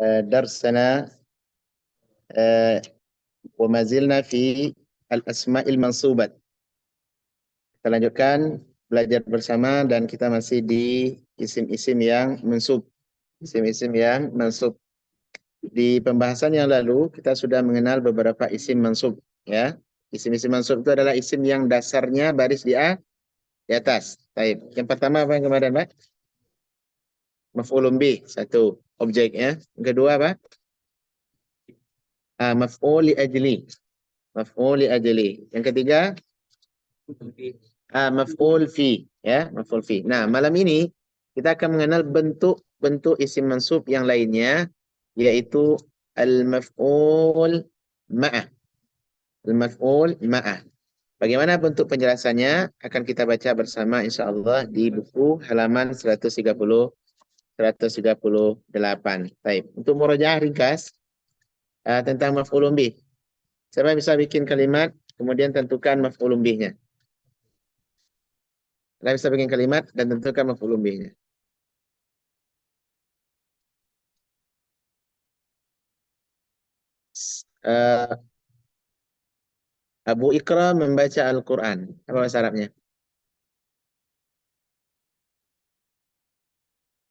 درسنا وما زلنا في الأسماء المنصوبة. Kita lanjutkan belajar bersama dan kita masih di isim-isim yang mansub. Isim-isim yang mansub. Di pembahasan yang lalu kita sudah mengenal beberapa isim mansub, ya. Isim-isim mansub itu adalah isim yang dasarnya baris di atas. Baik. Yang pertama apa yang kemarin, Pak? Maf'ulun bih, satu objek, ya. Yang kedua apa? Maf'ul li ajli. Maf'ul li ajli. Yang ketiga maf'ul fi, ya, maf'ul fi. Nah, malam ini kita akan mengenal bentuk-bentuk isim mansub yang lainnya, yaitu al-maf'ul ma'ah. Al-maf'ul ma'ah. Bagaimana bentuk penjelasannya akan kita baca bersama insyaallah di buku halaman 138. Baik. Untuk murojaah ringkas tentang maf'ulun bih. Siapa bisa bikin kalimat kemudian tentukan maf'ulun bihnya? Kita bisa bikin kalimat dan tentukan maf'ulun bihnya. Abu Ikra membaca Al-Quran. Apa bahasa Arabnya?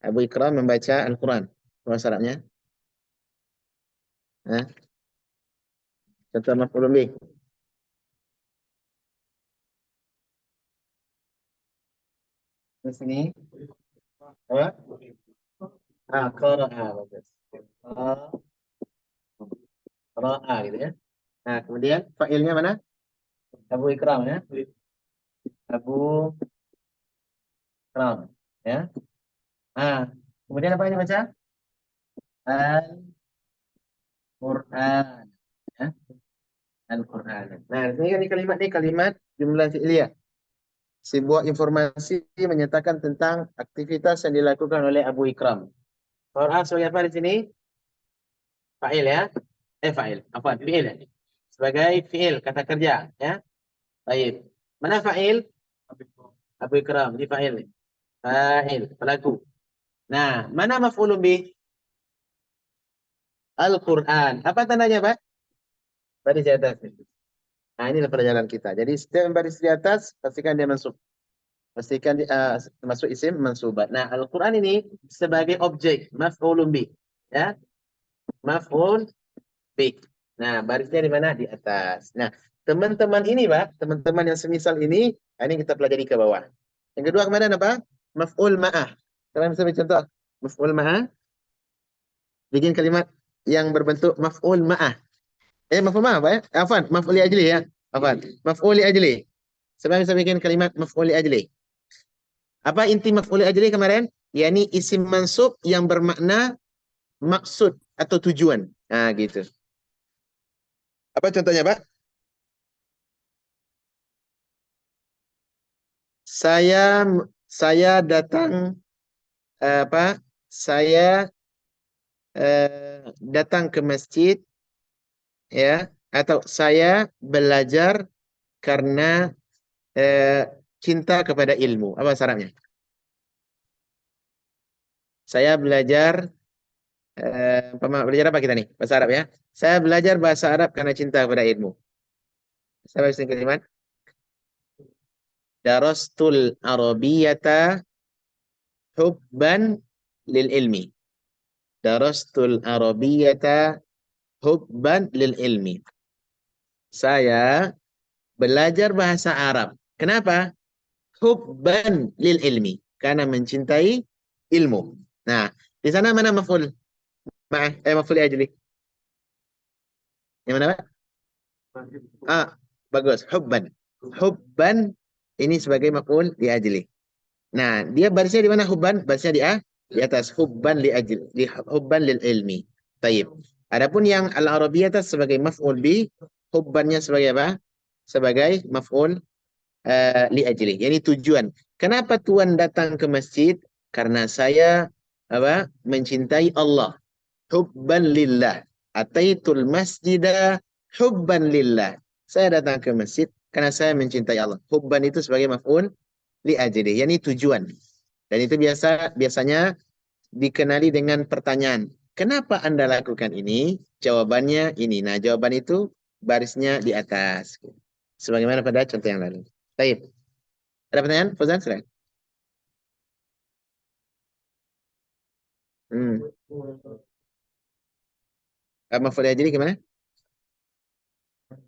Abu Ikra membaca Al-Quran. Apa bahasa Arabnya? Contoh maf'ulun bih. Di sini. Apa? Qara'a. Bagus. Qara'a gitu ya. Nah, kemudian fa'ilnya mana? Abu Ikram ya. Abu Ikram ya. Kemudian apa ini baca? Al-Quran ya. Al-Quran. Nah, ini kalimat ini kalimat jumlah fi'liyah. Sebuah informasi menyatakan tentang aktivitas yang dilakukan oleh Abu Ikram. Quran sebagai apa di sini? Fa'il ya. Fa'il. Apa? Fi'il ya. Sebagai fi'il, kata kerja ya. Baik. Mana fa'il? Abu Ikram. Ini fa'il. Fa'il, pelaku. Nah, mana maf'ulun bih? Al-Quran. Apa tandanya, Pak? Baris di atas. Nah, inilah pelajaran kita. Jadi setiap baris di atas, pastikan dia mansub. Pastikan dia masuk isim mansubat. Nah, Al-Quran ini sebagai objek, maf'ulun bih. Ya, maf'ul bih. Nah, barisnya di mana? Di atas. Nah, teman-teman ini, Pak, teman-teman yang semisal ini kita pelajari ke bawah. Yang kedua kemana, apa? Maf'ul ma'ah. Kalian bisa beri contoh. Maf'ul ma'ah. Bikin kalimat yang berbentuk maf'ul ma'ah. Maf'ul ma'ah, Pak ya? Afwan, maf'ul li ajli ya. Afwan, maf'ul li ajli. Siapa bisa bikin kalimat maf'ul li ajli? Apa inti maf'ul li ajli kemarin? Yani isim mansub yang bermakna maksud atau tujuan. Nah, gitu. Apa contohnya, Pak? Saya datang apa? Saya datang ke masjid ya, atau saya belajar karena cinta kepada ilmu. Apa syaratnya? Saya belajar belajar apa kita nih? Bahasa Arab ya. Saya belajar bahasa Arab karena cinta kepada ilmu. Saya bisa kalimat darastul arabiyata hubban lil ilmi. Darastul arabiyata hubban lil ilmi. Saya belajar bahasa Arab. Kenapa? Hubban lil ilmi. Karena mencintai ilmu. Nah, di sana mana maf'ul? Maf'ul ajli. Yang mana, Pak? Bagus. Hubban. Hubban ini sebagai maf'ul li ajli. Nah, dia barisnya di mana hubban? Barisnya di atas. Hubban li ajli. Hubban lil ilmi. Taib. Adapun yang al-arabiyah sebagai maf'ul bi, hubbannya sebagai apa? Sebagai maf'ul li ajli. Yani tujuan. Kenapa tuan datang ke masjid? Karena saya apa? Mencintai Allah. Hubban lillah. Ataitul masjidah hubban lillah. Saya datang ke masjid karena saya mencintai Allah. Hubban itu sebagai maf'ul li ajli, yakni tujuan. Dan itu biasanya dikenali dengan pertanyaan. Kenapa Anda lakukan ini? Jawabannya ini. Nah, jawaban itu barisnya di atas. Sebagaimana pada contoh yang lalu. Baik. Ada pertanyaan? Fauzan, silakan. Hmm. Maf'ul jadi gimana?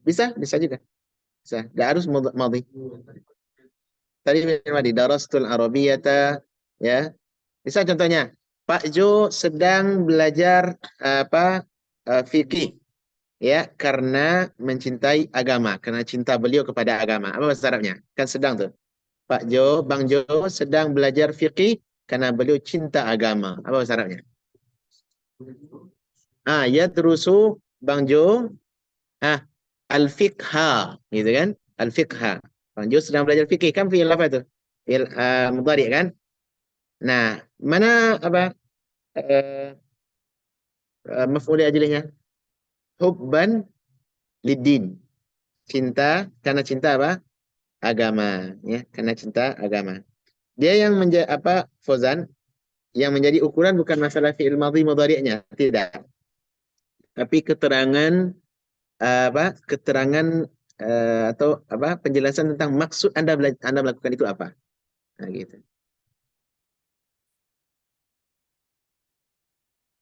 Bisa, bisa juga. Bisa. Nggak harus madhi. Tadi di darastul arabiyata, ya. Bisa contohnya, Pak Jo sedang belajar apa fikih, ya, karena mencintai agama, karena cinta beliau kepada agama. Apa bahasa Arabnya? Kan sedang tuh. Pak Jo, Bang Jo sedang belajar fikih karena beliau cinta agama. Apa bahasa Arabnya? Ya terusu Bang Jo ah al-fiqha, gitu kan? Al-fiqha. Bang Jo sedang belajar fikih, kan fi'il apa itu? Fi'il mudhari kan? Nah, mana apa uh, maf'ul ajlinya? Hubban lidin. Cinta, karena cinta apa? Agama, ya, karena cinta agama. Dia yang menjadi apa, Fozan, yang menjadi ukuran bukan masalah fi'il madhi mudhari'nya, tidak. Tapi keterangan apa? Keterangan atau apa? Penjelasan tentang maksud Anda melakukan itu apa? Nah, gitu.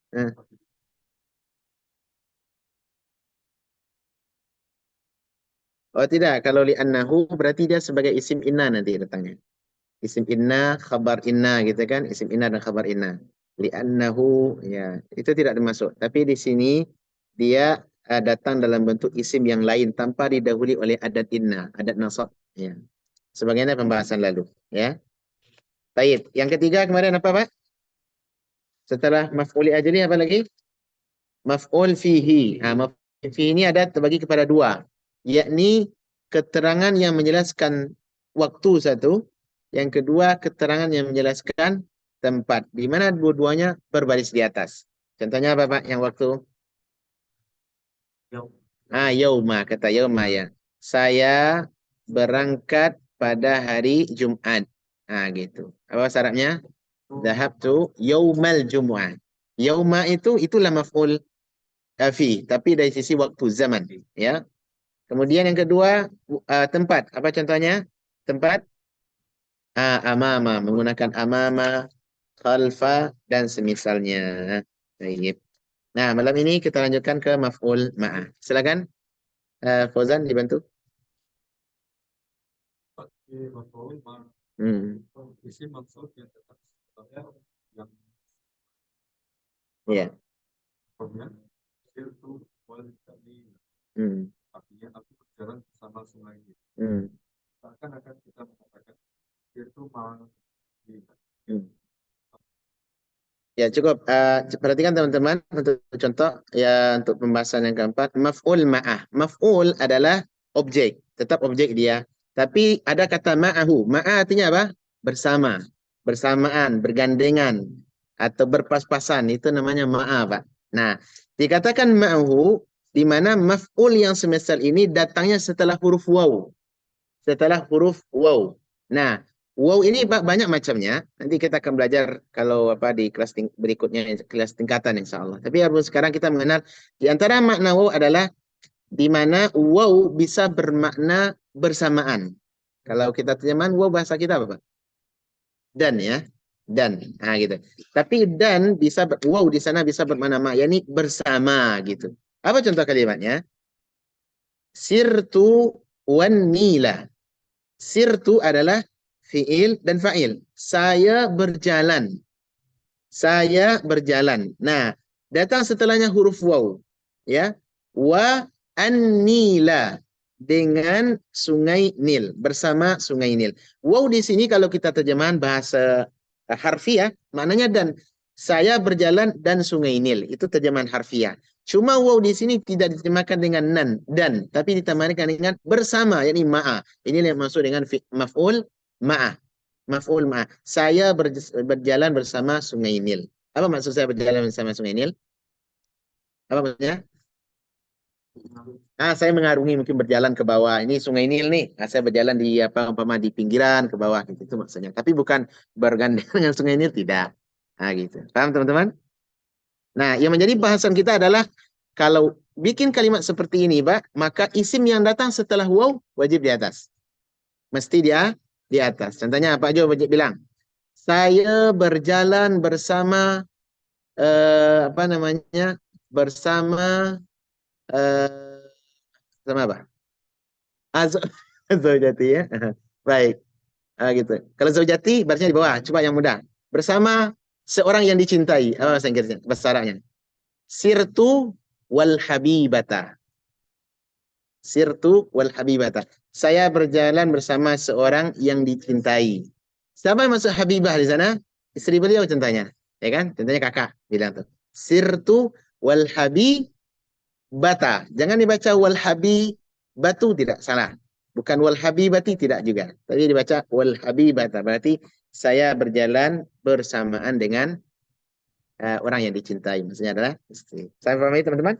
Nah, oh tidak, kalau li'annahu berarti dia sebagai isim inna nanti datangnya. Isim inna, khabar inna gitu kan? Isim inna dan khabar inna. Li'annahu, ya, itu tidak termasuk. Tapi di sini dia datang dalam bentuk isim yang lain tanpa didahului oleh adat inna, adat nasab, ya. Sebagaimana pembahasan lalu, ya. Baik, yang ketiga kemarin apa, Pak? Setelah maf'uli ajli apa lagi? Maf'ul fihi. Maf'ul fihi ini ada terbagi kepada dua, yakni keterangan yang menjelaskan waktu satu, yang kedua keterangan yang menjelaskan tempat. Di mana dua-duanya berbaris di atas. Contohnya apa, Pak? Yang waktu? Yauma, kata yauma, ya. Saya berangkat pada hari Jumat. Gitu. Apa syaratnya? Dhahabtu yaumal Jumu'ah. Yauma itulah maf'ul fi, tapi dari sisi waktu zaman, ya. Kemudian yang kedua tempat. Apa contohnya? Tempat amama, menggunakan amama, khalfa dan semisalnya. Baik. Nah, malam ini kita lanjutkan ke maf'ul ma'ah. Silakan Fauzan dibantu. Hmm. Ya. Hmm. Hmm. Hmm. Ya cukup. Perhatikan teman-teman untuk contoh, ya, untuk pembahasan yang keempat. Maf'ul ma'ah. Maf'ul adalah objek. Tetap objek dia. Tapi ada kata ma'ahu. Ma'ah artinya apa? Bersama. Bersamaan. Bergandengan. Atau berpas-pasan. Itu namanya ma'ah, Pak. Nah, dikatakan ma'ahu di mana maf'ul yang semisal ini datangnya setelah huruf waw. Setelah huruf waw. Nah, waw ini banyak macamnya. Nanti kita akan belajar kalau apa di kelas berikutnya, kelas tingkatan insya Allah. Tapi harus sekarang kita mengenal di antara makna waw adalah di mana waw bisa bermakna bersamaan. Kalau kita terjemahan waw bahasa kita apa, Pak? Dan, ya. Dan. Gitu. Tapi dan bisa waw di sana bisa bermakna ma, yakni bersama gitu. Apa contoh kalimatnya? Sirtu wan nila. Sirtu adalah fiil dan fa'il. Saya berjalan. Saya berjalan. Nah, datang setelahnya huruf waw. Ya. Wa an-nila. Dengan sungai Nil. Bersama sungai Nil. Waw di sini kalau kita terjemahan bahasa harfiah, maknanya dan. Saya berjalan dan sungai Nil. Itu terjemahan harfiah. Cuma waw di sini tidak diterjemahkan dengan nan, dan. Tapi ditambahkan dengan bersama, yakni ma'a. Ini yang maksud dengan maf'ul ma'ah. Maf'ul ma'ah. Saya berjalan bersama sungai Nil. Apa maksud saya berjalan bersama sungai Nil? Apa maksudnya? Saya mengarungi, mungkin berjalan ke bawah. Ini sungai Nil nih. Saya berjalan di apa umpama di pinggiran ke bawah gitu. Itu maksudnya. Tapi bukan bergandengan dengan sungai Nil, tidak. Gitu. Paham teman-teman? Nah, yang menjadi bahasan kita adalah kalau bikin kalimat seperti ini, Pak, maka isim yang datang setelah waw wajib di atas. Mesti dia di atas. Contohnya Pak Jo wajib bilang, saya berjalan bersama apa namanya? Bersama eh sama apa? Az Zaujati ya. Baik. Gitu. Kalau Zaujati barisnya di bawah, coba yang mudah. Bersama seorang yang dicintai. Apa bahasa Inggrisnya? Bahasa Arabnya. Sirtu wal habibata. Sirtu wal habibata. Saya berjalan bersama seorang yang dicintai. Siapa yang masuk habibah di sana? Istri beliau contohnya. Ya kan? Contohnya kakak bilang tuh. Sirtu wal habibata. Jangan dibaca wal habibatu, tidak salah. Bukan wal habibati, tidak juga. Tapi dibaca wal habibata. Berarti saya berjalan bersamaan dengan orang yang dicintai. Maksudnya adalah istri. Saya pahami teman-teman?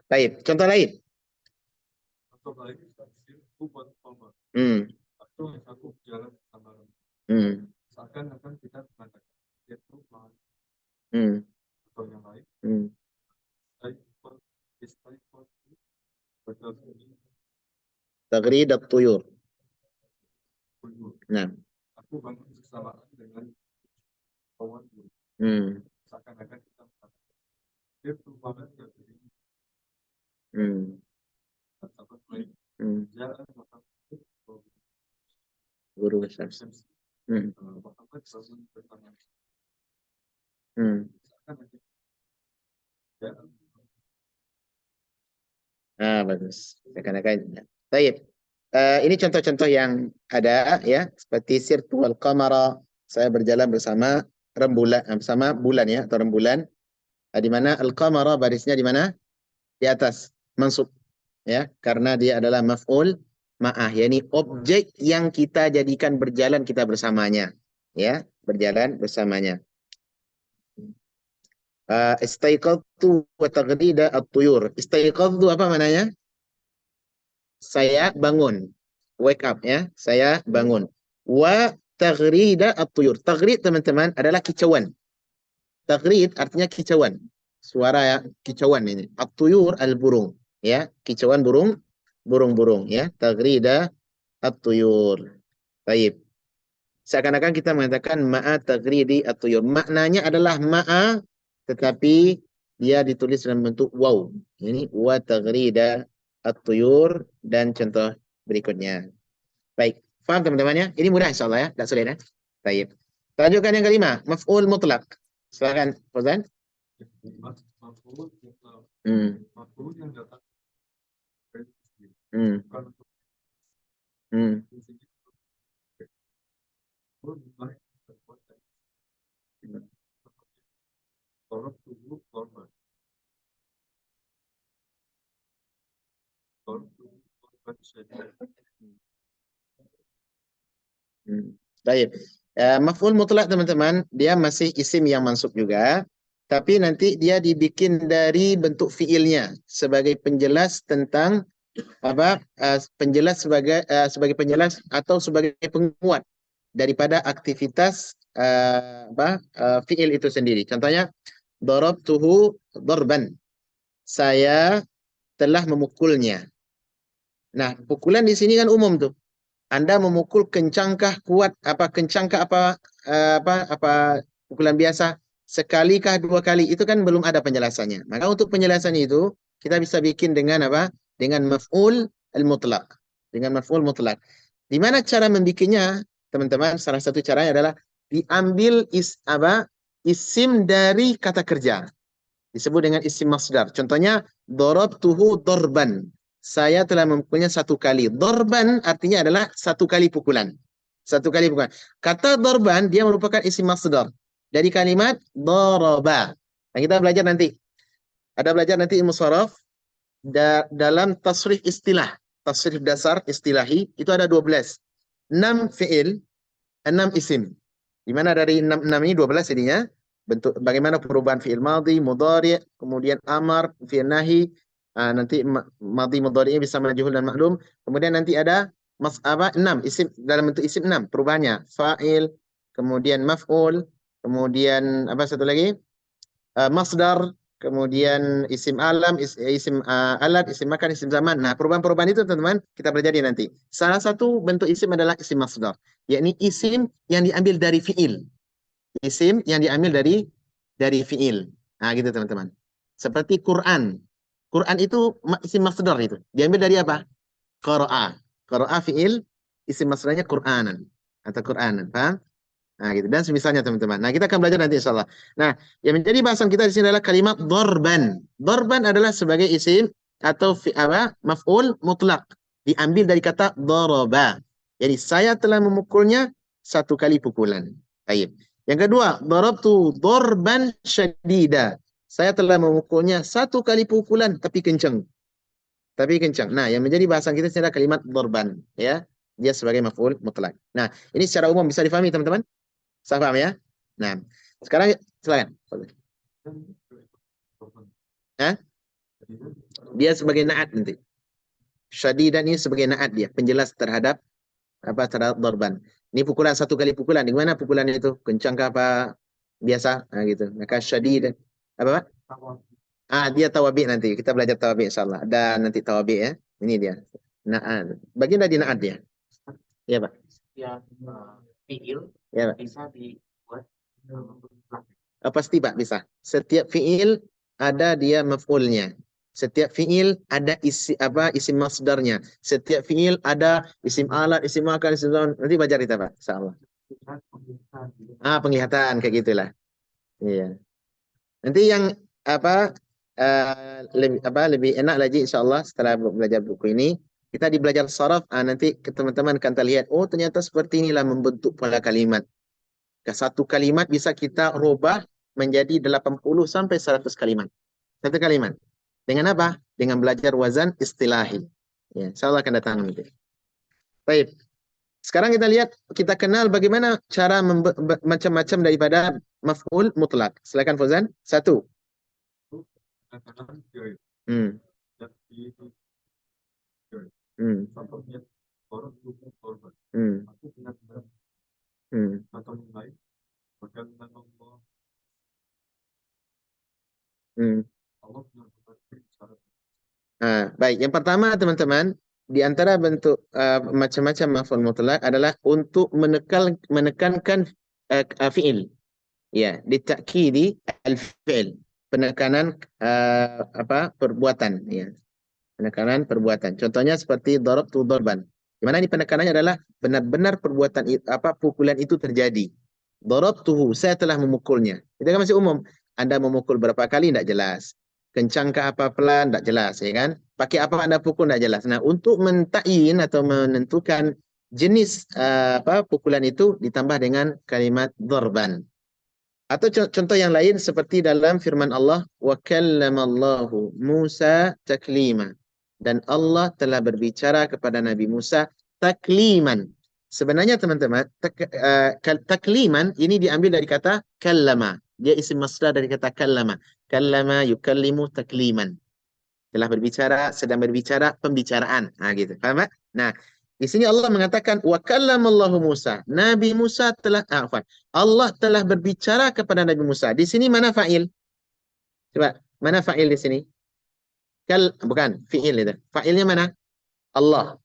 Baik. Contoh lain. Contoh lain, sirtu buat Omar. Atau aku berjalan sama seakan-akan kita mengatakan sirtu atau yang lain. Tagrid at-tuyur. Nah. Aku bangun bersamaan dengan kawan. Seakan-akan kita mengatakan sirtu banget ke diri. Jalan Guru besar. Muhammad bangun bersama. Bagus. Seakan-akan. Baik. Ini contoh-contoh yang ada ya, seperti sirtu wal qamara, saya berjalan bersama rembulan, bersama bulan ya, atau rembulan. Di mana al-qamara barisnya di mana? Di atas, mansub ya, karena dia adalah maf'ul ma'ah, yakni objek yang kita jadikan berjalan kita bersamanya ya, berjalan bersamanya. Istaiqadtu wa taghrida at-tuyur. Istaiqadtu apa maknanya? Saya bangun, wake up ya, saya bangun. Wa taghrida at-tuyur. Taghrid teman-teman adalah kicauan. Taghrid artinya kicauan. Suara ya, kicauan ini. At-tuyur al-burung ya, kicauan burung, burung-burung ya. Taghrida at-tuyur. Baik. Seakan-akan kita mengatakan ma'a taghridi at-tuyur. Maknanya adalah ma'a tetapi dia ditulis dalam bentuk waw. Ini wa taghrida at-tuyur dan contoh berikutnya. Baik, faham teman-teman ya? Ini mudah insyaallah ya, tidak sulit ya. Baik. Lanjutkan yang kelima, maf'ul mutlak. Silakan, Fauzan. Maf'ul yang datang Baik. Maf'ul mutlak teman-teman, dia masih isim yang mansub juga, tapi nanti dia dibikin dari bentuk fiilnya sebagai penjelas tentang apa? Penjelas sebagai penjelas atau sebagai penguat daripada aktivitas fiil itu sendiri. Contohnya, darabtuhu darban. Saya telah memukulnya. Nah, pukulan di sini kan umum tuh. Anda memukul kencangkah kuat, kencangkah pukulan biasa, sekalikah dua kali, itu kan belum ada penjelasannya. Maka untuk penjelasan itu kita bisa bikin dengan apa? Dengan maf'ul al-mutlaq. Dengan maf'ul mutlaq. Di mana cara membikinnya, teman-teman? Salah satu caranya adalah diambil isim dari kata kerja. Disebut dengan isim masdar. Contohnya darabtuhu darban. Saya telah memukulnya satu kali. Darban artinya adalah satu kali pukulan. Satu kali pukulan. Kata darban dia merupakan isim masdar dari kalimat daraba. Nah, kita belajar nanti. Ada belajar nanti ilmu sharaf dalam tasrif istilah. Tasrif dasar istilahi itu ada 12. 6 fi'il, 6 isim. Di mana dari 6 ini 12 jadinya. Bentuk bagaimana perubahan fi'il madhi, mudhari, kemudian amar, fi'il nahi, nanti madhi mudhari'nya bisa majhul dan maklum. Kemudian nanti ada 6 isim dalam bentuk isim 6 perubahannya. Fa'il, kemudian maf'ul, kemudian apa satu lagi? masdar, kemudian isim alam, isim alat, isim makan, isim zaman. Nah, perubahan-perubahan itu teman-teman kita pelajari nanti. Salah satu bentuk isim adalah isim masdar, yakni isim yang diambil dari fiil. Isim yang diambil dari fiil. Nah, gitu teman-teman. Seperti Quran. Quran itu isim masdar itu. Diambil dari apa? Qara'a. Qara'a fiil, isim masdarnya Qur'anan atau Qur'anan. Paham? Nah, gitu. Dan semisalnya teman-teman. Nah, kita akan belajar nanti insyaallah. Nah, yang menjadi bahasan kita di sini adalah kalimat dorban. Dorban adalah sebagai isim atau maf'ul mutlak. Diambil dari kata doroba. Jadi saya telah memukulnya satu kali pukulan. Baik. Yang kedua, darabtu dorban syadida. Saya telah memukulnya satu kali pukulan tapi kencang. Tapi kencang. Nah, yang menjadi bahasan kita adalah kalimat dorban, ya. Dia sebagai maf'ul mutlak. Nah, ini secara umum bisa difahami teman-teman? Saya paham ya? Nah, sekarang silakan. Hah? Dia sebagai naat nanti. Syadidan ini sebagai naat dia, penjelas terhadap terhadap dorban. Ini pukulan satu kali pukulan. Di mana pukulan itu? Kencang ke apa biasa? Nah, gitu. Maka syadidan apa, Pak? Dia tawabi nanti. Kita belajar tawabi insyaallah. Ada nanti tawabi ya. Ini dia. Naat. Bagian dari naat dia. Iya, Pak. Yang fiil Ya, Pak. bisa dibuat Pasti, Pak, bisa. Setiap fiil ada dia maf'ulnya. Setiap fiil ada isim masdarnya. Setiap fiil ada isim alat, isim makan, isim zaman. Nanti belajar kita, Pak. Insyaallah. Penglihatan kayak gitulah. Iya. Nanti yang lebih enak lagi insyaallah setelah belajar buku ini kita belajar saraf. Nanti teman-teman akan terlihat, oh ternyata seperti inilah membentuk pola kalimat. Satu kalimat bisa kita rubah menjadi 80 sampai 100 kalimat. Satu kalimat. Dengan apa? Dengan belajar wazan istilahi. Ya, insyaallah akan datang nanti. Baik. Sekarang kita lihat, kita kenal bagaimana cara macam-macam daripada maf'ul mutlak. Silakan Fauzan. Satu. Hmm. Hmm. Hmm. Hmm. Hmm. Baik, yang pertama teman-teman, di antara bentuk macam-macam maf'ul mutlak adalah untuk menekankan fi'il. Ya, ditakkidi al-fi'il, penekanan perbuatan, ya. Penekanan perbuatan. Contohnya seperti darabtu darban. Di mana ini penekanannya adalah benar-benar perbuatan pukulan itu terjadi. Darabtuhu, saya telah memukulnya. Itu kan masih umum. Anda memukul berapa kali tidak jelas. Kencangkah apa pelan tidak jelas, ya kan? Pakai apa Anda pukul tidak jelas. Nah, untuk mentakyin atau menentukan jenis pukulan itu ditambah dengan kalimat darban. Atau contoh yang lain seperti dalam firman Allah, wa kallamallahu Musa taklima. Dan Allah telah berbicara kepada Nabi Musa takliman. Sebenarnya teman-teman, takliman ini diambil dari kata kallama. Dia isim masdar dari kata kallama. Kallama yukallimu takliman. Telah berbicara, sedang berbicara, pembicaraan. Gitu. Paham, Pak? Nah, di sini Allah mengatakan wa kallamallahu Musa. Nabi Musa telah Allah telah berbicara kepada Nabi Musa. Di sini mana fa'il? Coba, mana fa'il di sini? Bukan, fi'il itu. Fa'ilnya mana? Allah.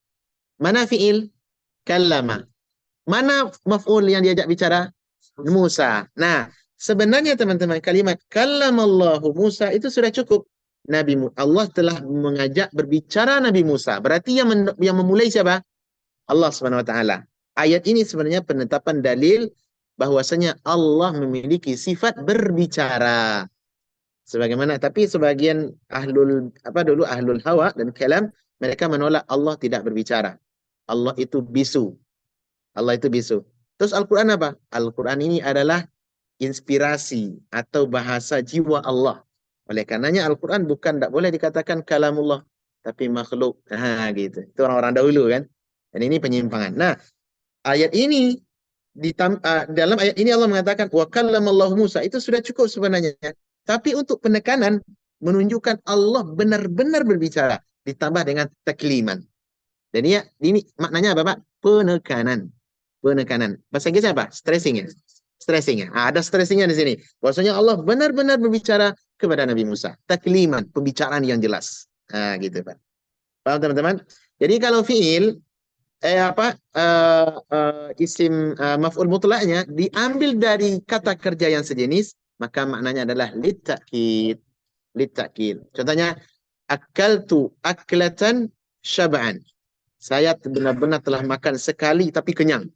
Mana fi'il? Kallama. Mana maf'ul yang diajak bicara? Musa. Nah, sebenarnya teman-teman kalimat kallamallahu Musa itu sudah cukup. Allah telah mengajak berbicara Nabi Musa. Berarti yang memulai siapa? Allah Subhanahu wa taala. Ayat ini sebenarnya penetapan dalil bahwasanya Allah memiliki sifat berbicara. Sebagaimana tapi sebagian ahlul hawa dan kalam mereka menolak Allah tidak berbicara. Allah itu bisu. Allah itu bisu. Terus Al-Qur'an apa? Al-Qur'an ini adalah inspirasi atau bahasa jiwa Allah. Oleh karenanya Al-Quran tidak boleh dikatakan kalamullah, tapi makhluk. Gitu. Itu orang-orang dahulu kan. Dan ini penyimpangan. Nah, ayat ini dalam ayat ini Allah mengatakan wa kallamallahu Musa. Itu sudah cukup sebenarnya. Tapi untuk penekanan menunjukkan Allah benar-benar berbicara ditambah dengan takliman. Dan ini maknanya apa, Pak? Penekanan. Bahasa Inggrisnya apa? Stressing ya. stressingnya. Ada stressingnya di sini. Bahwasanya Allah benar-benar berbicara kepada Nabi Musa. Takliman, pembicaraan yang jelas. Gitu Pak. Paham teman-teman? Jadi kalau fiil isim maf'ul mutlaknya diambil dari kata kerja yang sejenis, maka maknanya adalah litakid. Litakid. Contohnya akaltu aklatan syab'an. Saya benar-benar telah makan sekali tapi kenyang.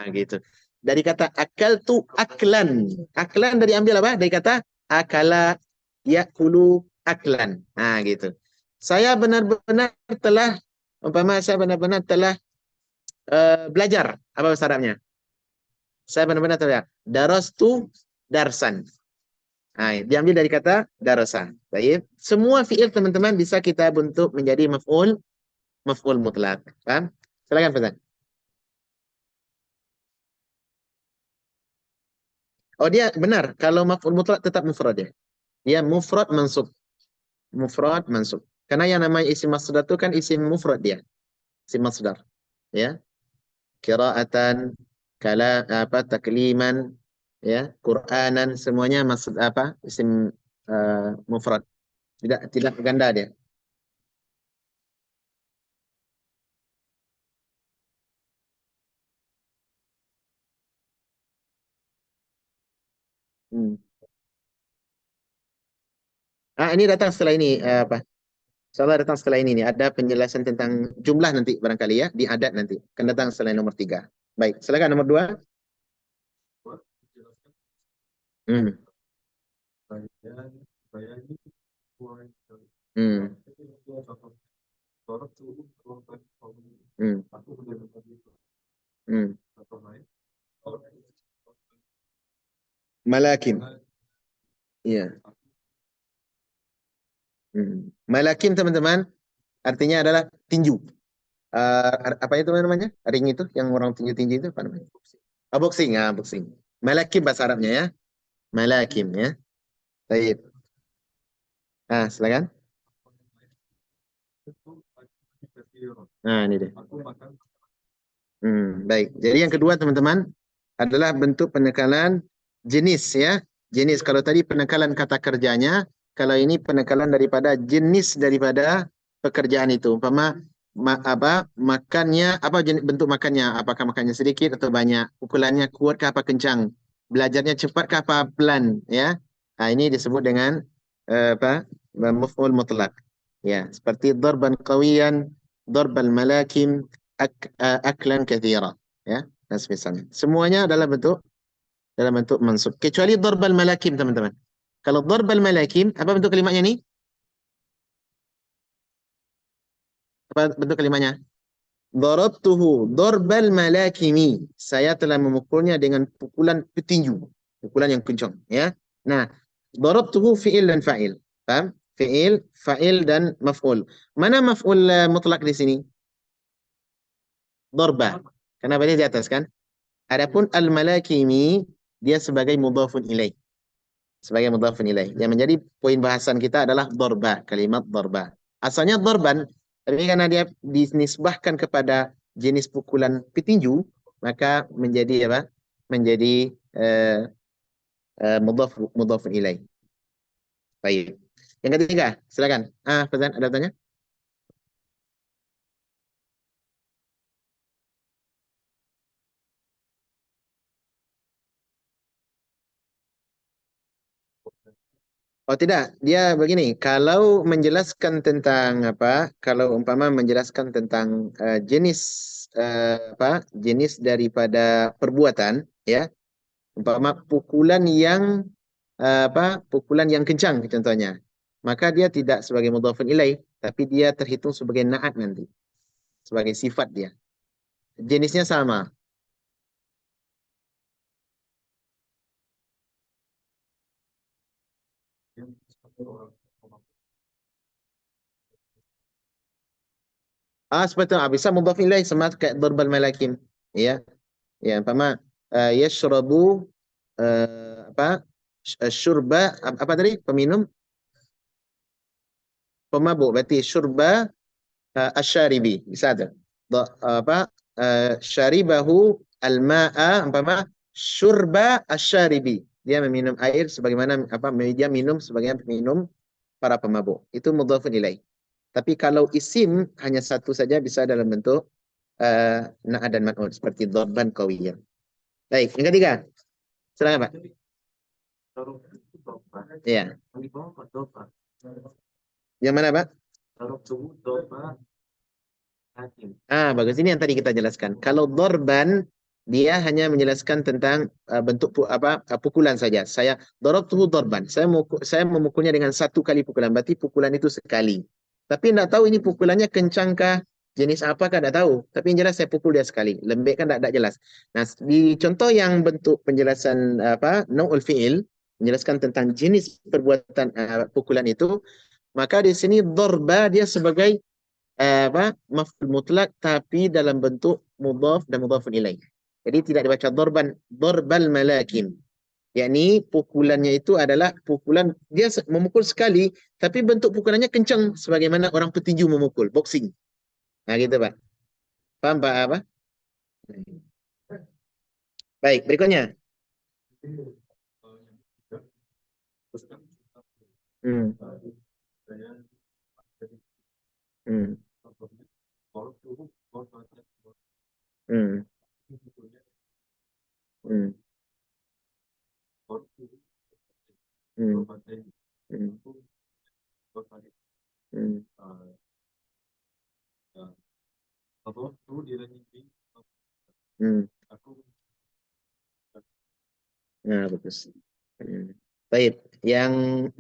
Gitu. Dari kata akaltu aklan. Aklan dari ambil apa? Dari kata akala yakulu aklan. Gitu. Saya benar-benar telah saya benar-benar telah belajar. Apa bahasa Arabnya? Saya benar-benar telah darastu darsan. Diambil dari kata darasa. Baik. Semua fiil teman-teman bisa kita bentuk menjadi maf'ul mutlak. Paham? Silakan Fazan. Oh dia benar. Kalau maf'ul mutlak tetap mufrad ya. Dia mufrad mansub. Mufrad mansub. Karena yang namanya isim masdar itu kan isim mufrad dia. Isim masdar. Ya. Qira'atan, takliman, ya, Qur'anan, semuanya maksud isim mufrad. Tidak ganda dia. Ini datang setelah ini Insyaallah datang setelah ini nih. Ada penjelasan tentang jumlah nanti barangkali ya di adat nanti. Akan datang setelah nomor 3. Baik, silakan nomor 2. Hmm. Malakim. Iya. Malakim teman-teman artinya adalah tinju. Apa itu namanya? Ring itu yang orang tinju-tinju itu apa namanya? Boxing, boxing. Malakim bahasa Arabnya ya. Malakim ya. Baik. Silakan. Ini deh. Baik. Jadi yang kedua teman-teman adalah bentuk penekanan jenis ya. Jenis kalau tadi penekanan kata kerjanya, kalau ini penekanan daripada jenis daripada pekerjaan itu. Umpama makannya bentuk makannya, apakah makannya sedikit atau banyak, pukulannya kuat kah apa kencang, belajarnya cepat kah apa pelan ya. Ini disebut dengan maf'ul mutlak. Ya, seperti darban qawiyan, darbal malakim, aklan kathira ya, dan semisalnya. Semuanya adalah dalam bentuk mansub kecuali darbal malakim teman-teman. Kalau darbal malakim apa bentuk kalimatnya nih? Apa bentuk kalimatnya? Darabtuhu darbal malakimi. Saya telah memukulnya dengan pukulan petinju, pukulan yang kencang ya. Nah, darabtuhu fi'il dan fa'il. Paham? Fi'il, fa'il dan maf'ul. Mana maf'ul mutlak di sini? Darba. Karena dia di atas kan? Adapun al-malakimi dia sebagai mudhafun ilaih. Sebagai mudhafun ilaih. Yang menjadi poin bahasan kita adalah darba, kalimat darba. Asalnya darban, tapi karena dia dinisbahkan kepada jenis pukulan petinju, maka menjadi apa? Menjadi mudhafun ilaih. Baik. Yang ketiga, silakan. Fazan, ada tanya? Oh tidak, dia begini. Kalau menjelaskan tentang kalau umpama menjelaskan tentang jenis jenis daripada perbuatan, ya, umpama pukulan yang kencang contohnya, maka dia tidak sebagai mudhafun ilaih, tapi dia terhitung sebagai naat nanti, sebagai sifat dia. Jenisnya sama. Seperti bisa mudhaf ilaih sama kayak darbal malakim, ya. Ya, umpama yashrabu syurba apa tadi? Peminum, pemabuk, berarti syurba asyaribi bisa ada. Syaribahu al-ma'a umpama syurba asyaribi. Dia meminum air sebagaimana dia minum sebagaimana minum para pemabuk. Itu mudhafun ilaih. Tapi kalau isim hanya satu saja bisa dalam bentuk na'at dan man'ut seperti dharban qawiyyan. Baik, yang ketiga. Silakan, Pak. Dorok itu dopa. Iya. Yang di bawah Pak dopa. Yang mana, Pak? Dorok tubuh dopa. Hakim. Bagus. Ini yang tadi kita jelaskan. Kalau dharban dia hanya menjelaskan tentang bentuk pukulan saja. Saya darabtuhu dharban. Saya memukulnya dengan satu kali pukulan. Berarti pukulan itu sekali. Tapi tidak tahu ini pukulannya kencangkah, jenis apakah tidak tahu. Tapi yang jelas saya pukul dia sekali. Lembek kan tidak jelas. Nah, di contoh yang bentuk penjelasan nau'ul fi'il, menjelaskan tentang jenis perbuatan pukulan itu, maka di sini dharba dia sebagai maf'ul mutlak tapi dalam bentuk mudhaf dan mudhafun ilaih. Jadi tidak dibaca darbal malakin. Yakni pukulannya itu adalah pukulan dia memukul sekali tapi bentuk pukulannya kencang sebagaimana orang petinju memukul boxing. Nah gitu, Pak. Paham Pak apa? Baik, berikutnya. Hmm. Hmm. Hmm. Hmm. Hmm. Hmm. Nah, bagus. Baik, yang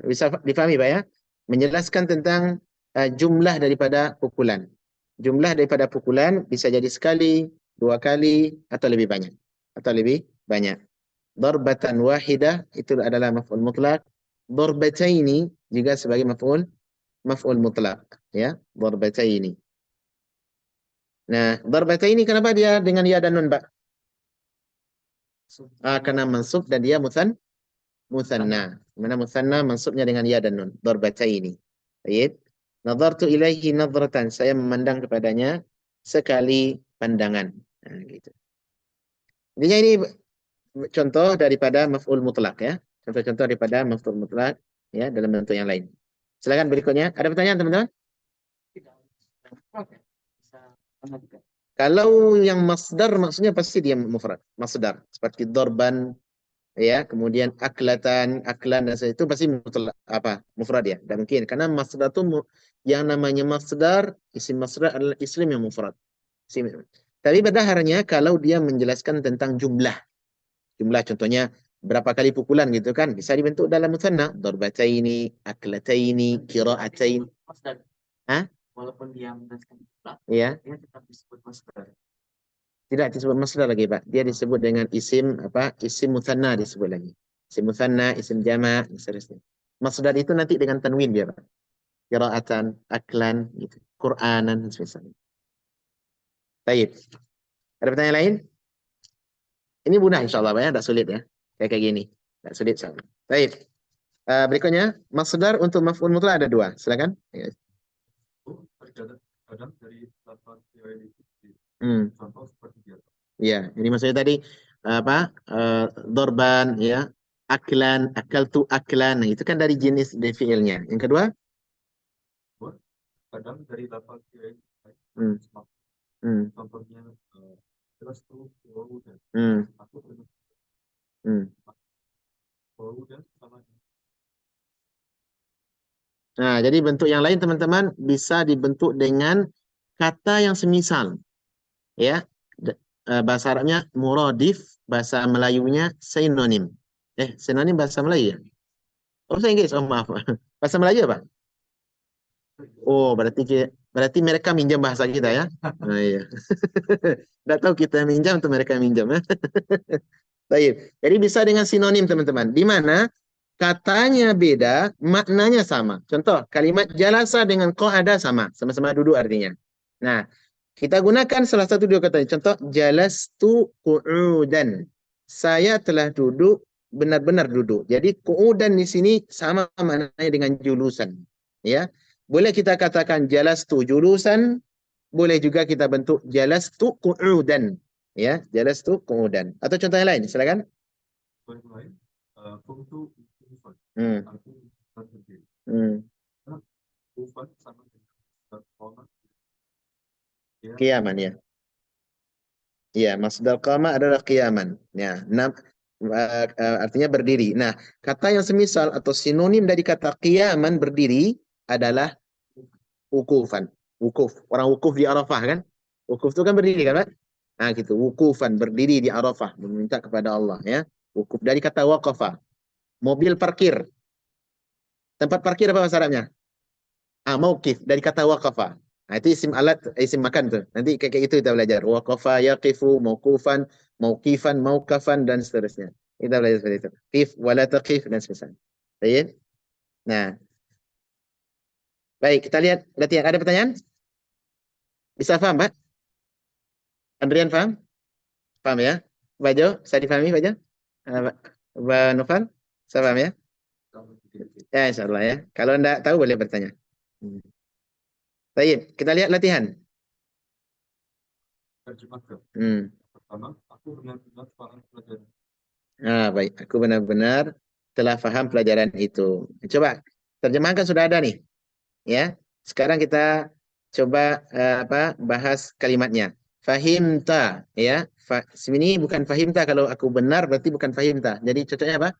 bisa difahami Pak ya, menjelaskan tentang jumlah daripada pukulan. Jumlah daripada pukulan bisa jadi sekali, dua kali, atau lebih banyak. Darbatan wahidah itu adalah maf'ul mutlak. Darbataini juga sebagai maf'ul mutlak, ya, darbataini. Nah, darbataini kenapa dia dengan ya dan nun, Pak? Karena mansub dan dia musanna. Mana musanna mansubnya dengan ya dan nun. Darbataini. Baik. Nadartu ilaihi nadratan. Saya memandang kepadanya sekali pandangan. Nah, gitu. Intinya ini contoh daripada maf'ul mutlak ya. Contoh-contoh daripada maf'ul mutlak ya dalam bentuk yang lain. Silakan berikutnya. Ada pertanyaan teman-teman? Kalau yang masdar maksudnya pasti dia mufrad. Masdar seperti dorban ya, kemudian aklan dan itu pasti mufrad ya. Dan mungkin karena masdar itu yang namanya masdar, isim masdar adalah isim yang mufrad. Tapi pada akhirnya kalau dia menjelaskan tentang jumlah contohnya berapa kali pukulan gitu kan bisa dibentuk dalam musanna, darbataini, aklataini, qira'atain. Hah? Walaupun dia menjelaskan jumlah, Iya. dia tetap disebut masdar. Tidak disebut masdar lagi, Pak. Dia disebut dengan isim isim musanna disebut lagi. Isim musanna, isim jama', dan seterusnya. Masdar itu nanti dengan tanwin dia, Pak. Qira'atan, aklan, gitu. Qur'anan, dan sebagainya. Baik. Ada pertanyaan lain? Ini mudah insyaallah, Pak ya, tidak sulit ya. Kayak gini. Tidak sulit insyaallah. Baik. Berikutnya, masdar untuk maf'ul mutlak ada dua. Silakan. Kadang dari lafaz fi'il itu contoh seperti biasa. Ya, ini maksudnya tadi dorban ya, aklan, akaltu aklan. Nah, itu kan dari jenis dari fi'ilnya. Yang kedua? Kadang dari lafaz fi'il contohnya jelas tuh wau dan aku wau dan sama. Nah, jadi bentuk yang lain teman-teman bisa dibentuk dengan kata yang semisal. Ya. Bahasa Arabnya muradif, bahasa Melayunya sinonim. Sinonim bahasa Melayu ya? Oh, bahasa Inggris. Oh, maaf. Bahasa Melayu apa? Oh, berarti mereka minjam bahasa kita ya? Nah, iya. Tidak tahu kita minjam atau mereka minjam. Baik. Jadi bisa dengan sinonim teman-teman. Di mana katanya beda, maknanya sama. Contoh, kalimat jalasa dengan qa'ada sama-sama duduk artinya. Nah, kita gunakan salah satu dua kata. Contoh, jalastu qu'udan. Saya telah duduk, benar-benar duduk. Jadi qu'udan di sini sama maknanya dengan julusan. Ya. Boleh kita katakan jalastu julusan, boleh juga kita bentuk jalastu qu'udan. Ya, jalastu qu'udan. Atau contoh yang lain, silakan. Contoh lain, kuntu ufan. Hmm. Aku berdiri. Hmm. Ufan sama dengan koma. Ya, Qiyaman ya. Ya, masdar qama adalah qiyaman. Ya, artinya berdiri. Nah, kata yang semisal atau sinonim dari kata qiyaman berdiri adalah wukufan. Wukuf. Orang wukuf di Arafah kan? Wukuf itu kan berdiri kan, Pak? Nah, gitu. Wukufan berdiri di Arafah meminta kepada Allah ya. Wukuf dari kata waqafa. Mobil parkir. Tempat parkir apa bahasa Arabnya? Mauqif dari kata waqafa. Nah, itu isim alat, isim makan tuh. Nanti kayak gitu kita belajar. Waqafa, yaqifu, mauqufan, mauqifan, mauqafan, dan seterusnya. Kita belajar seperti itu. Qif, wala taqif, dan sebagainya. Baik. Nah, baik. Kita lihat latihan. Ada pertanyaan? Bisa paham, Pak? Andrian paham? Paham ya? Bajo, bisa dipahami, Bajo? Mbak Noval, bisa paham ya? Ya, insya Allah ya. Kalau enggak tahu boleh bertanya. Baik, kita lihat latihan. terjemahkan. Hmm. Pertama, aku benar-benar paham pelajaran. Baik. Aku benar-benar telah paham pelajaran itu. Coba terjemahkan sudah ada nih, ya. Sekarang kita coba bahas kalimatnya. Fahimta, ya. Sini bukan fahimta. Kalau aku benar berarti bukan fahimta. Jadi cocoknya apa?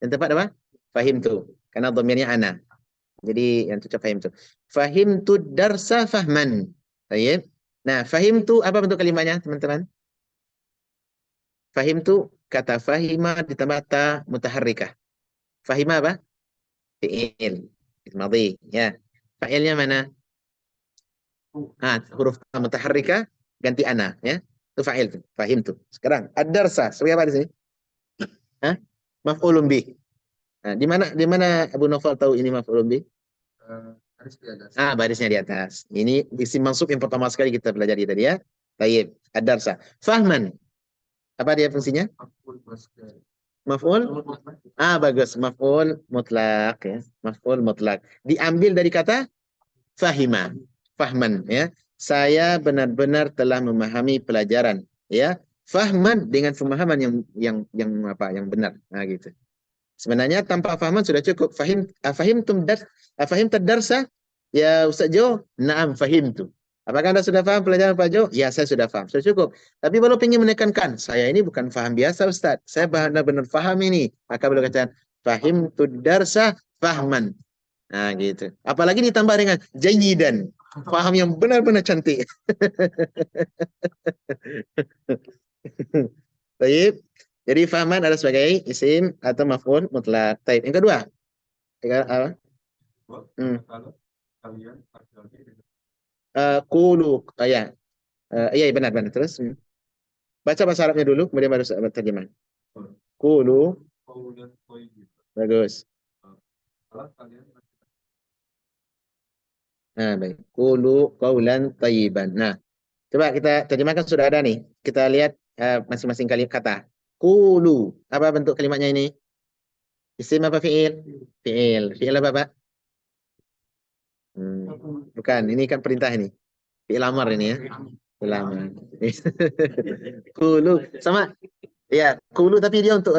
Yang tepat apa? Fahimtu. Karena dhamirnya ana. Jadi yang cocok fahimtu. Fahimtu darsa fahman. Baik. Nah, fahimtu apa bentuk kalimatnya, teman-teman? Fahimtu kata fahima ditambah ta mutaharrikah. Fahima apa? Fi'il. Madhi. Ya. Fa'ilnya mana? Huruf ta mutaharrikah ganti ana. Ya. Itu fa'il tuh. Fahim tuh. Sekarang. Ad-darsa. Sebagai apa di sini? Hah? Maf'ulun bih. Nah, di mana Abu Naufal tahu ini maf'ulun bih? Harus di atas. Barisnya di atas. Ini isim mansub yang pertama sekali kita pelajari tadi ya. Tayyib. Ad-darsa. Fahman. Apa dia fungsinya? Maf'ul? Bagus. Maf'ul mutlak ya. Maf'ul mutlak. Diambil dari kata fahima. Fahman ya. Saya benar-benar telah memahami pelajaran ya. Fahman dengan pemahaman yang benar. Nah gitu. Sebenarnya tanpa fahman sudah cukup. Fahim tadarsa ya Ustaz Jo? Naam fahimtu. Apakah Anda sudah paham pelajaran Pak Jo? Ya, saya sudah paham. Sudah cukup. Tapi kalau ingin menekankan, saya ini bukan faham biasa Ustaz. Saya benar-benar paham ini. Maka boleh katakan fahimtu darsa fahman. Nah, gitu. Apalagi ditambah dengan jayidan. Faham yang benar-benar cantik. Baik. Jadi fahman adalah sebagai isim atau maf'ul mutlak. Baik. Yang kedua. Apa? Kalau kalian laki-laki dengan Qulu. Ya. Iya, benar-benar. Terus. Baca bahasa Arabnya dulu, kemudian baru terjemah. Qulu. qawlan thayyiban. Bagus. Kalau kalian Baik. Qulu qawlan thayyiban. Nah, coba kita terjemahkan sudah ada nih. Kita lihat masing-masing kali kata. Qulu. Apa bentuk kalimatnya ini? Isim apa fi'il? Fi'il. Fi'il apa, Pak? Bukan, ini kan perintah ini. Fi'il amar ini ya. Fi'il amar. Qulu. Sama. Ya, qulu tapi dia untuk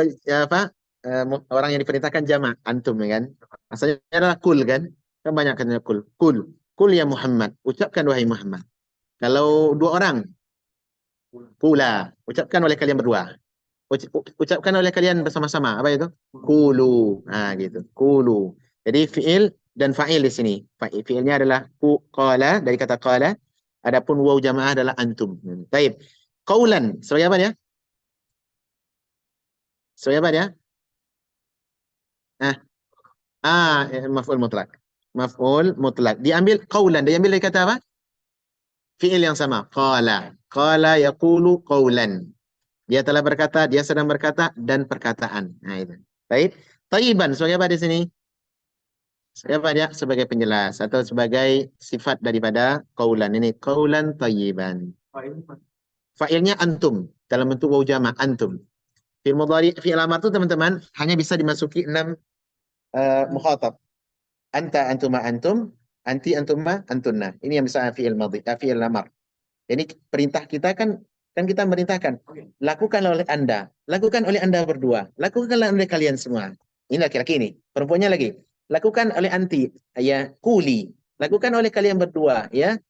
orang yang diperintahkan jamak. Antum ya kan? Asalnya adalah kul kan? Kan banyak kan kul. Kul. Kul ya Muhammad. Ucapkan wahai Muhammad. Kalau dua orang, pula. Ucapkan oleh kalian berdua. Ucapkan oleh kalian bersama-sama. Apa itu? Kulu. Gitu. Kulu. Jadi fi'il dan fa'il di sini. Fi'ilnya adalah qala dari kata qala. Adapun waw jamaah adalah antum. Baik. Qaulan. Sebagai apa dia? Sebagai apa dia? Maf'ul mutlak. Maf'ul mutlak. Diambil qaulan. Diambil dari kata apa? Fi'il yang sama. Qala. Qala yaqulu qaulan. Dia telah berkata, dia sedang berkata, dan perkataan. Nah, itu. Baik. Tayyiban, sebagai apa di sini? Sebagai apa dia? Sebagai penjelas atau sebagai sifat daripada qaulan. Ini qaulan tayyiban. Fa'ilnya antum dalam bentuk waw jama' antum. Fi'il mudhari, fi'il amar itu teman-teman hanya bisa dimasuki 6 mukhatab. Anta antuma antum, anti antuma antunna. Ini yang bisa fi'il madhi, fi'il amar. Jadi perintah kita kan Kan kita merintahkan, lakukanlah oleh Anda, lakukan oleh Anda berdua, lakukanlah oleh kalian semua. Ini laki-laki ini, perempuannya lagi. Lakukan oleh anti, ya, kuli. Lakukan oleh kalian berdua, ya.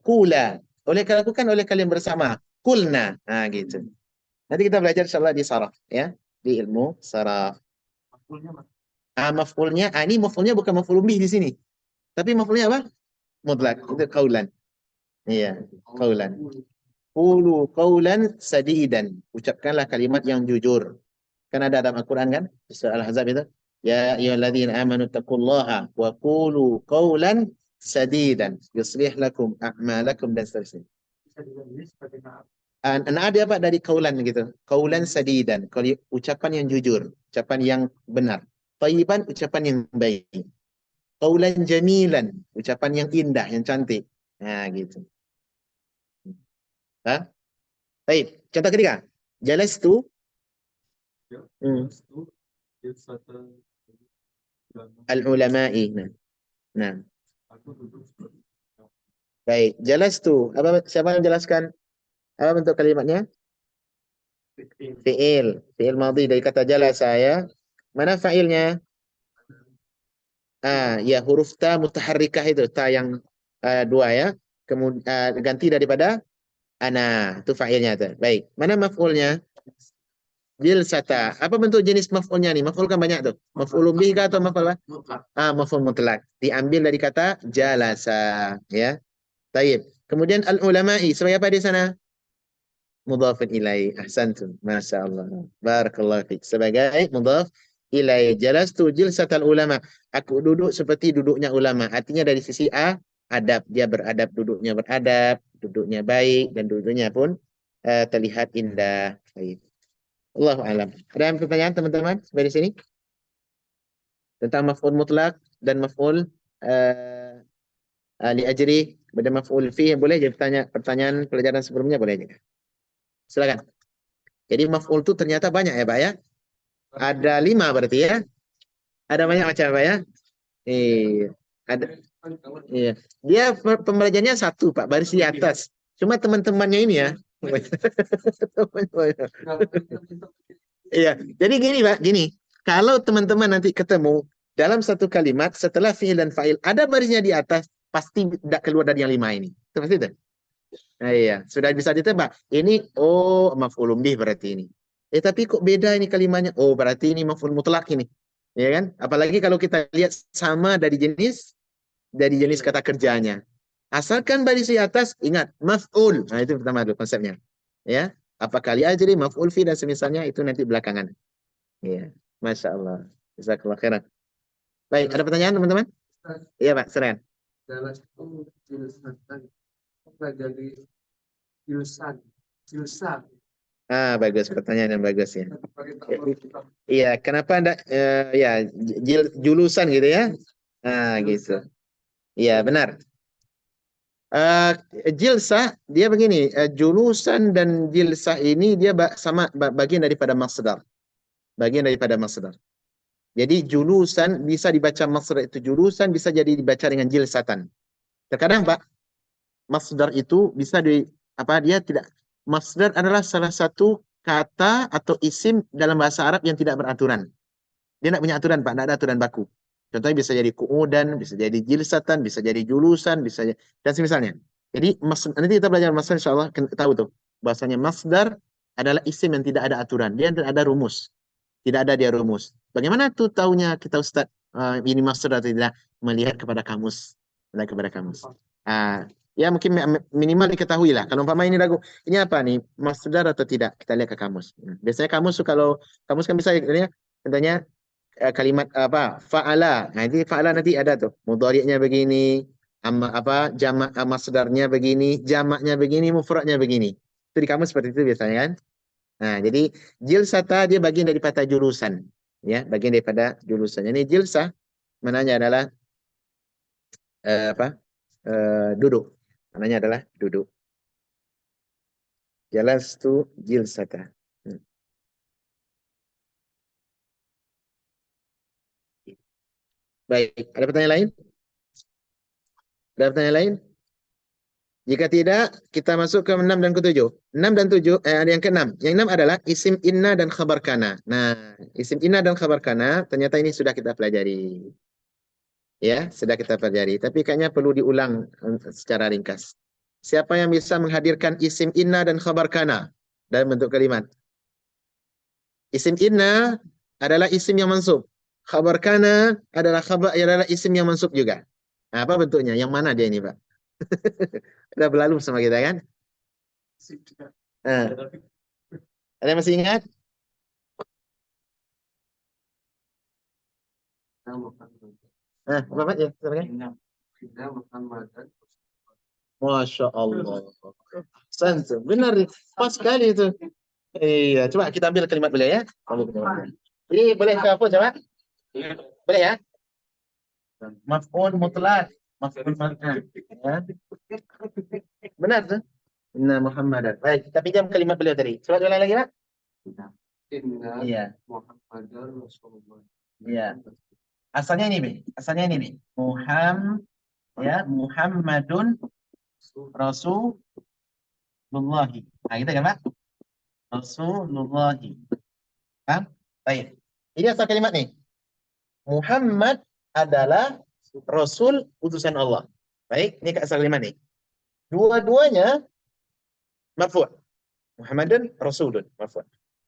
Kula. Lakukan oleh kalian bersama. Kulna. Nah, gitu. Nanti kita belajar insyaallah di saraf, ya. Di ilmu saraf. Maf'ulnya, ini maf'ulnya bukan maf'ul bih di sini. Tapi maf'ulnya apa? Mutlak. Itu kaulan. Iya, kaulan. Qulu qawlan sadidan. Ucapkanlah kalimat yang jujur. Kan ada dalam Al-Quran kan? Di surah Al-Ahzab itu. Ya ayyuhalladzina amanu taqullaha wa qulu qawlan sadidan. Yuslih lakum a'malakum dan seterusnya. Ada apa dari kaulan gitu? Kaulan sadidan. Kalau ucapan yang jujur, ucapan yang benar. Thayyiban, ucapan yang baik. Kaulan jamilan, ucapan yang indah, yang cantik. Nah, gitu. Ha? Baik, contoh ketiga. Jalastu. Al-ulama'i. Nah. Baik, jalastu. Siapa yang jelaskan? Apa bentuk kalimatnya? Fi'il. Fi'il madhi dari kata jalasa ya. Mana fa'ilnya? Ya huruf ta mutaharrikah itu. Ta yang dua ya. Kemudian ganti daripada ana. Itu fa'ilnya tuh. Baik. Mana maf'ulnya? Jilsata. Apa bentuk jenis maf'ulnya nih? Maf'ul kan banyak tuh. Maf'ulun bih kah atau maf'ul apa? Maf'ul mutlak. Diambil dari kata jalasa. Ya. Taib. Kemudian al-ulama'i. Sebagai apa di sana? Mudhafin ilaih. Ahsantum. Masya Allah. Barakallahu fiik. Sebagai mudhaf ilaih. Jalastu jilsatal ulama. Aku duduk seperti duduknya ulama. Artinya dari sisi adab. Dia beradab. Duduknya beradab. Duduknya baik. Dan duduknya pun terlihat indah. Baik. Allahu alam. Ada pertanyaan teman-teman dari sini? Tentang maf'ul mutlak dan maf'ul li ajri. Pada maf'ul fi. Boleh je pertanyaan pelajaran sebelumnya? Boleh juga. Silakan. Jadi maf'ul itu ternyata banyak ya Pak ya. Ada 5 berarti ya. Ada banyak macam Pak ya. Iya. Ada. Iya. Dia pembelajarannya satu Pak, baris di atas. Cuma teman-temannya ini ya. Iya. Jadi gini Pak, gini. Kalau teman-teman nanti ketemu dalam satu kalimat setelah fi'il dan fa'il ada barisnya di atas, pasti tidak keluar dari yang 5 ini. Itu pasti itu. Nah, iya, sudah bisa ditebak. Ini maf'ulun bih berarti ini. Tapi kok beda ini kalimatnya? Oh, berarti ini maf'ul mutlak ini. Ya kan? Apalagi kalau kita lihat sama dari jenis kata kerjanya. Asalkan baris di atas, ingat maf'ul. Nah, itu pertama dulu konsepnya. Ya. Apa kali aja nih maf'ul fi dan semisalnya itu nanti belakangan. Ya. Masya Allah. Jazakallah khairan. Baik, ada pertanyaan teman-teman? Iya, Pak, silakan. Jalastu jilsatan. Apa jadi jilsan? Bagus, pertanyaan yang bagus ya. Iya, kenapa anda ya julusan gitu ya? Gitu. Iya, benar. Jilsah dia begini, julusan dan jilsah ini dia sama bagian daripada masdar. Bagian daripada masdar. Jadi julusan bisa dibaca masdar itu julusan, bisa jadi dibaca dengan jilsatan. Terkadang Pak, masdar itu bisa dia tidak, masdar adalah salah satu kata atau isim dalam bahasa Arab yang tidak beraturan. Dia tidak punya aturan Pak, tidak ada aturan baku. Contohnya bisa jadi kuudan, bisa jadi jilsatan, bisa jadi julusan, bisa dan semisalnya. Jadi nanti kita belajar masdar insyaallah tahu tuh bahasanya masdar adalah isim yang tidak ada aturan. Dia tidak ada rumus. Tidak ada dia rumus. Bagaimana tuh tahunya kita Ustaz ini masdar atau tidak? Melihat kepada kamus. Melihat kepada kamus. Ya mungkin minimal diketahui lah. Kalau umpama ini ragu, ini apa nih? Masdar atau tidak? Kita lihat ke kamus. Biasanya kamus kalau kamus kan bisa ya, contohnya kalimat apa? Fa'ala. Nah, nanti fa'ala nanti ada tuh. Mudhari'nya begini, jamak masdarnya begini, jamaknya begini, mufradnya begini. Itu di kamus seperti itu biasanya kan? Nah, jadi jilsata dia bagian daripada julusan, ya, bagian daripada julusan. Ini jilsah mananya adalah duduk. Mananya adalah duduk. Jalastu jilsata. Baik, ada pertanyaan lain? Ada pertanyaan lain? Jika tidak, kita masuk ke 6 dan ke-7. 6 dan 7, ada yang ke-6. Yang 6 adalah isim inna dan khabar kana. Nah, isim inna dan khabar kana, ternyata ini sudah kita pelajari. Ya, sudah kita pelajari. Tapi kayaknya perlu diulang secara ringkas. Siapa yang bisa menghadirkan isim inna dan khabar kana dalam bentuk kalimat? Isim inna adalah isim yang mansub. Khabar kana adalah isim yang mansub juga. Nah, apa bentuknya? Yang mana dia ini, Pak? Udah berlalu sama kita kan? Nah, ada yang masih ingat? Nah, apa Pak? Ya, silakan. Masya Allah. Santu, benar. Pas sekali itu. Iya, coba kita ambil kalimat beliau ya. Ini boleh ke apa coba? Boleh ya? Maf'ul mutlak. Maf'ul mutlak. Ya. Benar tuh. Inna Muhammadan. Baik, kita pinjam kalimat beliau tadi. Coba ulang lagi, Pak. Inna Iya. Muhammadar Rasulullah. Iya. Asalnya ini, Bi. Asalnya ini, Bi. Muhammadun Rasulullahi. Nah, gitu kan, Pak? Rasulullahi. Paham? Baik. Ini asal kalimat nih. Muhammad adalah Rasul utusan Allah. Baik, ini asal kalimat nih. Dua-duanya marfu'. Muhammadun Rasulun marfu'.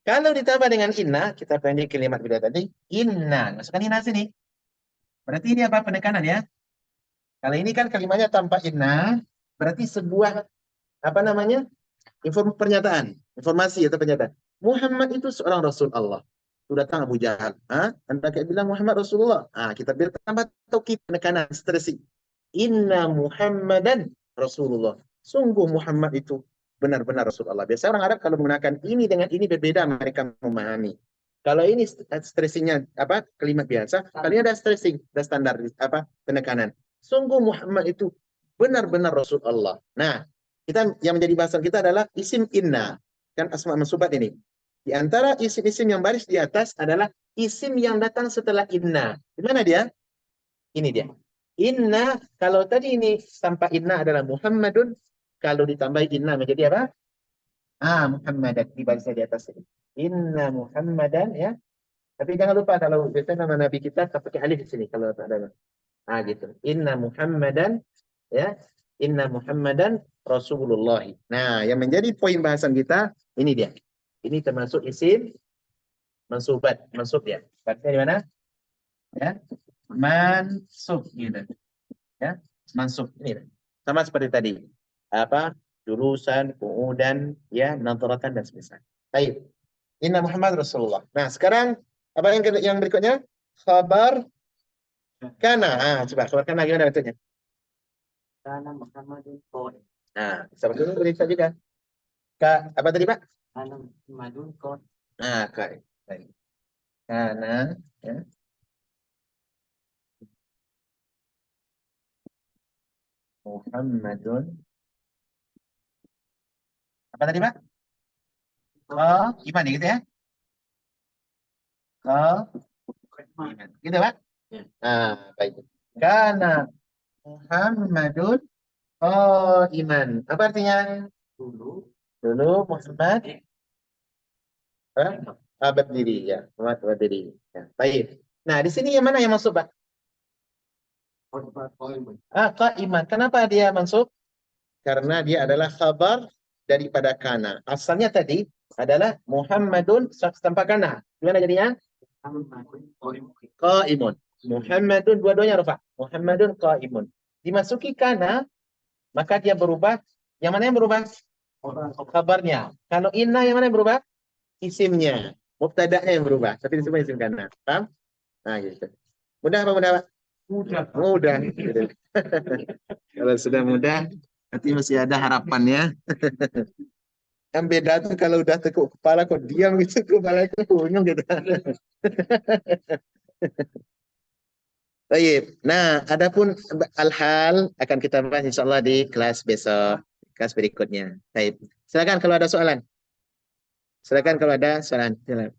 Kalau ditambah dengan inna, kita pendek kalimat beliau tadi, inna. Masukkan inna sini. Berarti ini apa penekanan ya? Kalau ini kan kalimatnya tanpa inna, berarti sebuah apa namanya? Pernyataan, informasi atau pernyataan. Muhammad itu seorang Rasul Allah. Sudah datang Abu Jahal. Anda kayak bilang Muhammad Rasulullah. Kita biar tambah taukid penekanan stresi. Inna Muhammadan Rasulullah. Sungguh Muhammad itu benar-benar Rasulullah. Biasa orang Arab kalau menggunakan ini dengan ini berbeda mereka memahami. Kalau ini stressingnya apa kalimat biasa, kali ini ada stressing, ada standar apa penekanan. Sungguh Muhammad itu benar-benar Rasul Allah. Nah, kita yang menjadi bahasan kita adalah isim inna, kan asma mansubat ini. Di antara isim-isim yang baris di atas adalah isim yang datang setelah inna. Di mana dia? Ini dia. Inna, kalau tadi ini tanpa inna adalah Muhammadun, kalau ditambah inna menjadi apa? Muhammadan di barisnya di atas ini. Inna Muhammadan ya. Tapi jangan lupa kalau biasanya nama Nabi kita pakai alif di sini kalau tak ada. Gitu. Inna Muhammadan ya. Inna Muhammadan Rasulullah. Nah, yang menjadi poin bahasan kita ini dia. Ini termasuk isim mansubat, mansub ya. Barisnya di mana? Ya. Mansub gitu. Ya, mansub ini. Sama seperti tadi. Apa? Jurusan, kemudian ya, nadratan dan semisal. Baik. Inna Muhammad Rasulullah. Nah, sekarang apa yang berikutnya? Khabar kana. Coba khabar kana gimana bentuknya? Kana Muhammadun Qad. Seperti ini bisa juga. Apa tadi, Pak? Kana Muhammadun Qad. Baik. Kana ya. Muhammadun. Apa tadi, Pak? Gimana gitu ya? Iman. Gitu, Pak? Baik. Karena Muhammadun iman. Apa artinya? Dulu Muhammad berdiri ya. Muhammad berdiri. Ya, baik. Nah, di sini yang mana yang masuk, Pak? Iman. Kenapa dia masuk? Karena dia adalah khabar daripada kana. Asalnya tadi adalah Muhammadun tanpa kana. Gimana jadinya? Qaimun. Muhammadun dua-duanya rafa. Muhammadun qaimun. Dimasuki kana, maka dia berubah. Yang mana yang berubah? Kabarnya. Kalau inna yang mana yang berubah? Isimnya. Mubtada'nya yang berubah. Tapi disebut isim kana. Paham? Nah, gitu. Mudah apa mudah, Pak? Mudah. Gitu. Kalau sudah mudah, nanti masih ada harapan ya. Yang beda tuh kalau udah tekuk kepala kok diam gitu, kepala itu bunyi gitu. Baik. Nah, adapun al-hal akan kita bahas insyaallah di kelas besok, kelas berikutnya. Baik. Silakan kalau ada soalan. Silakan kalau ada soalan. Silakan.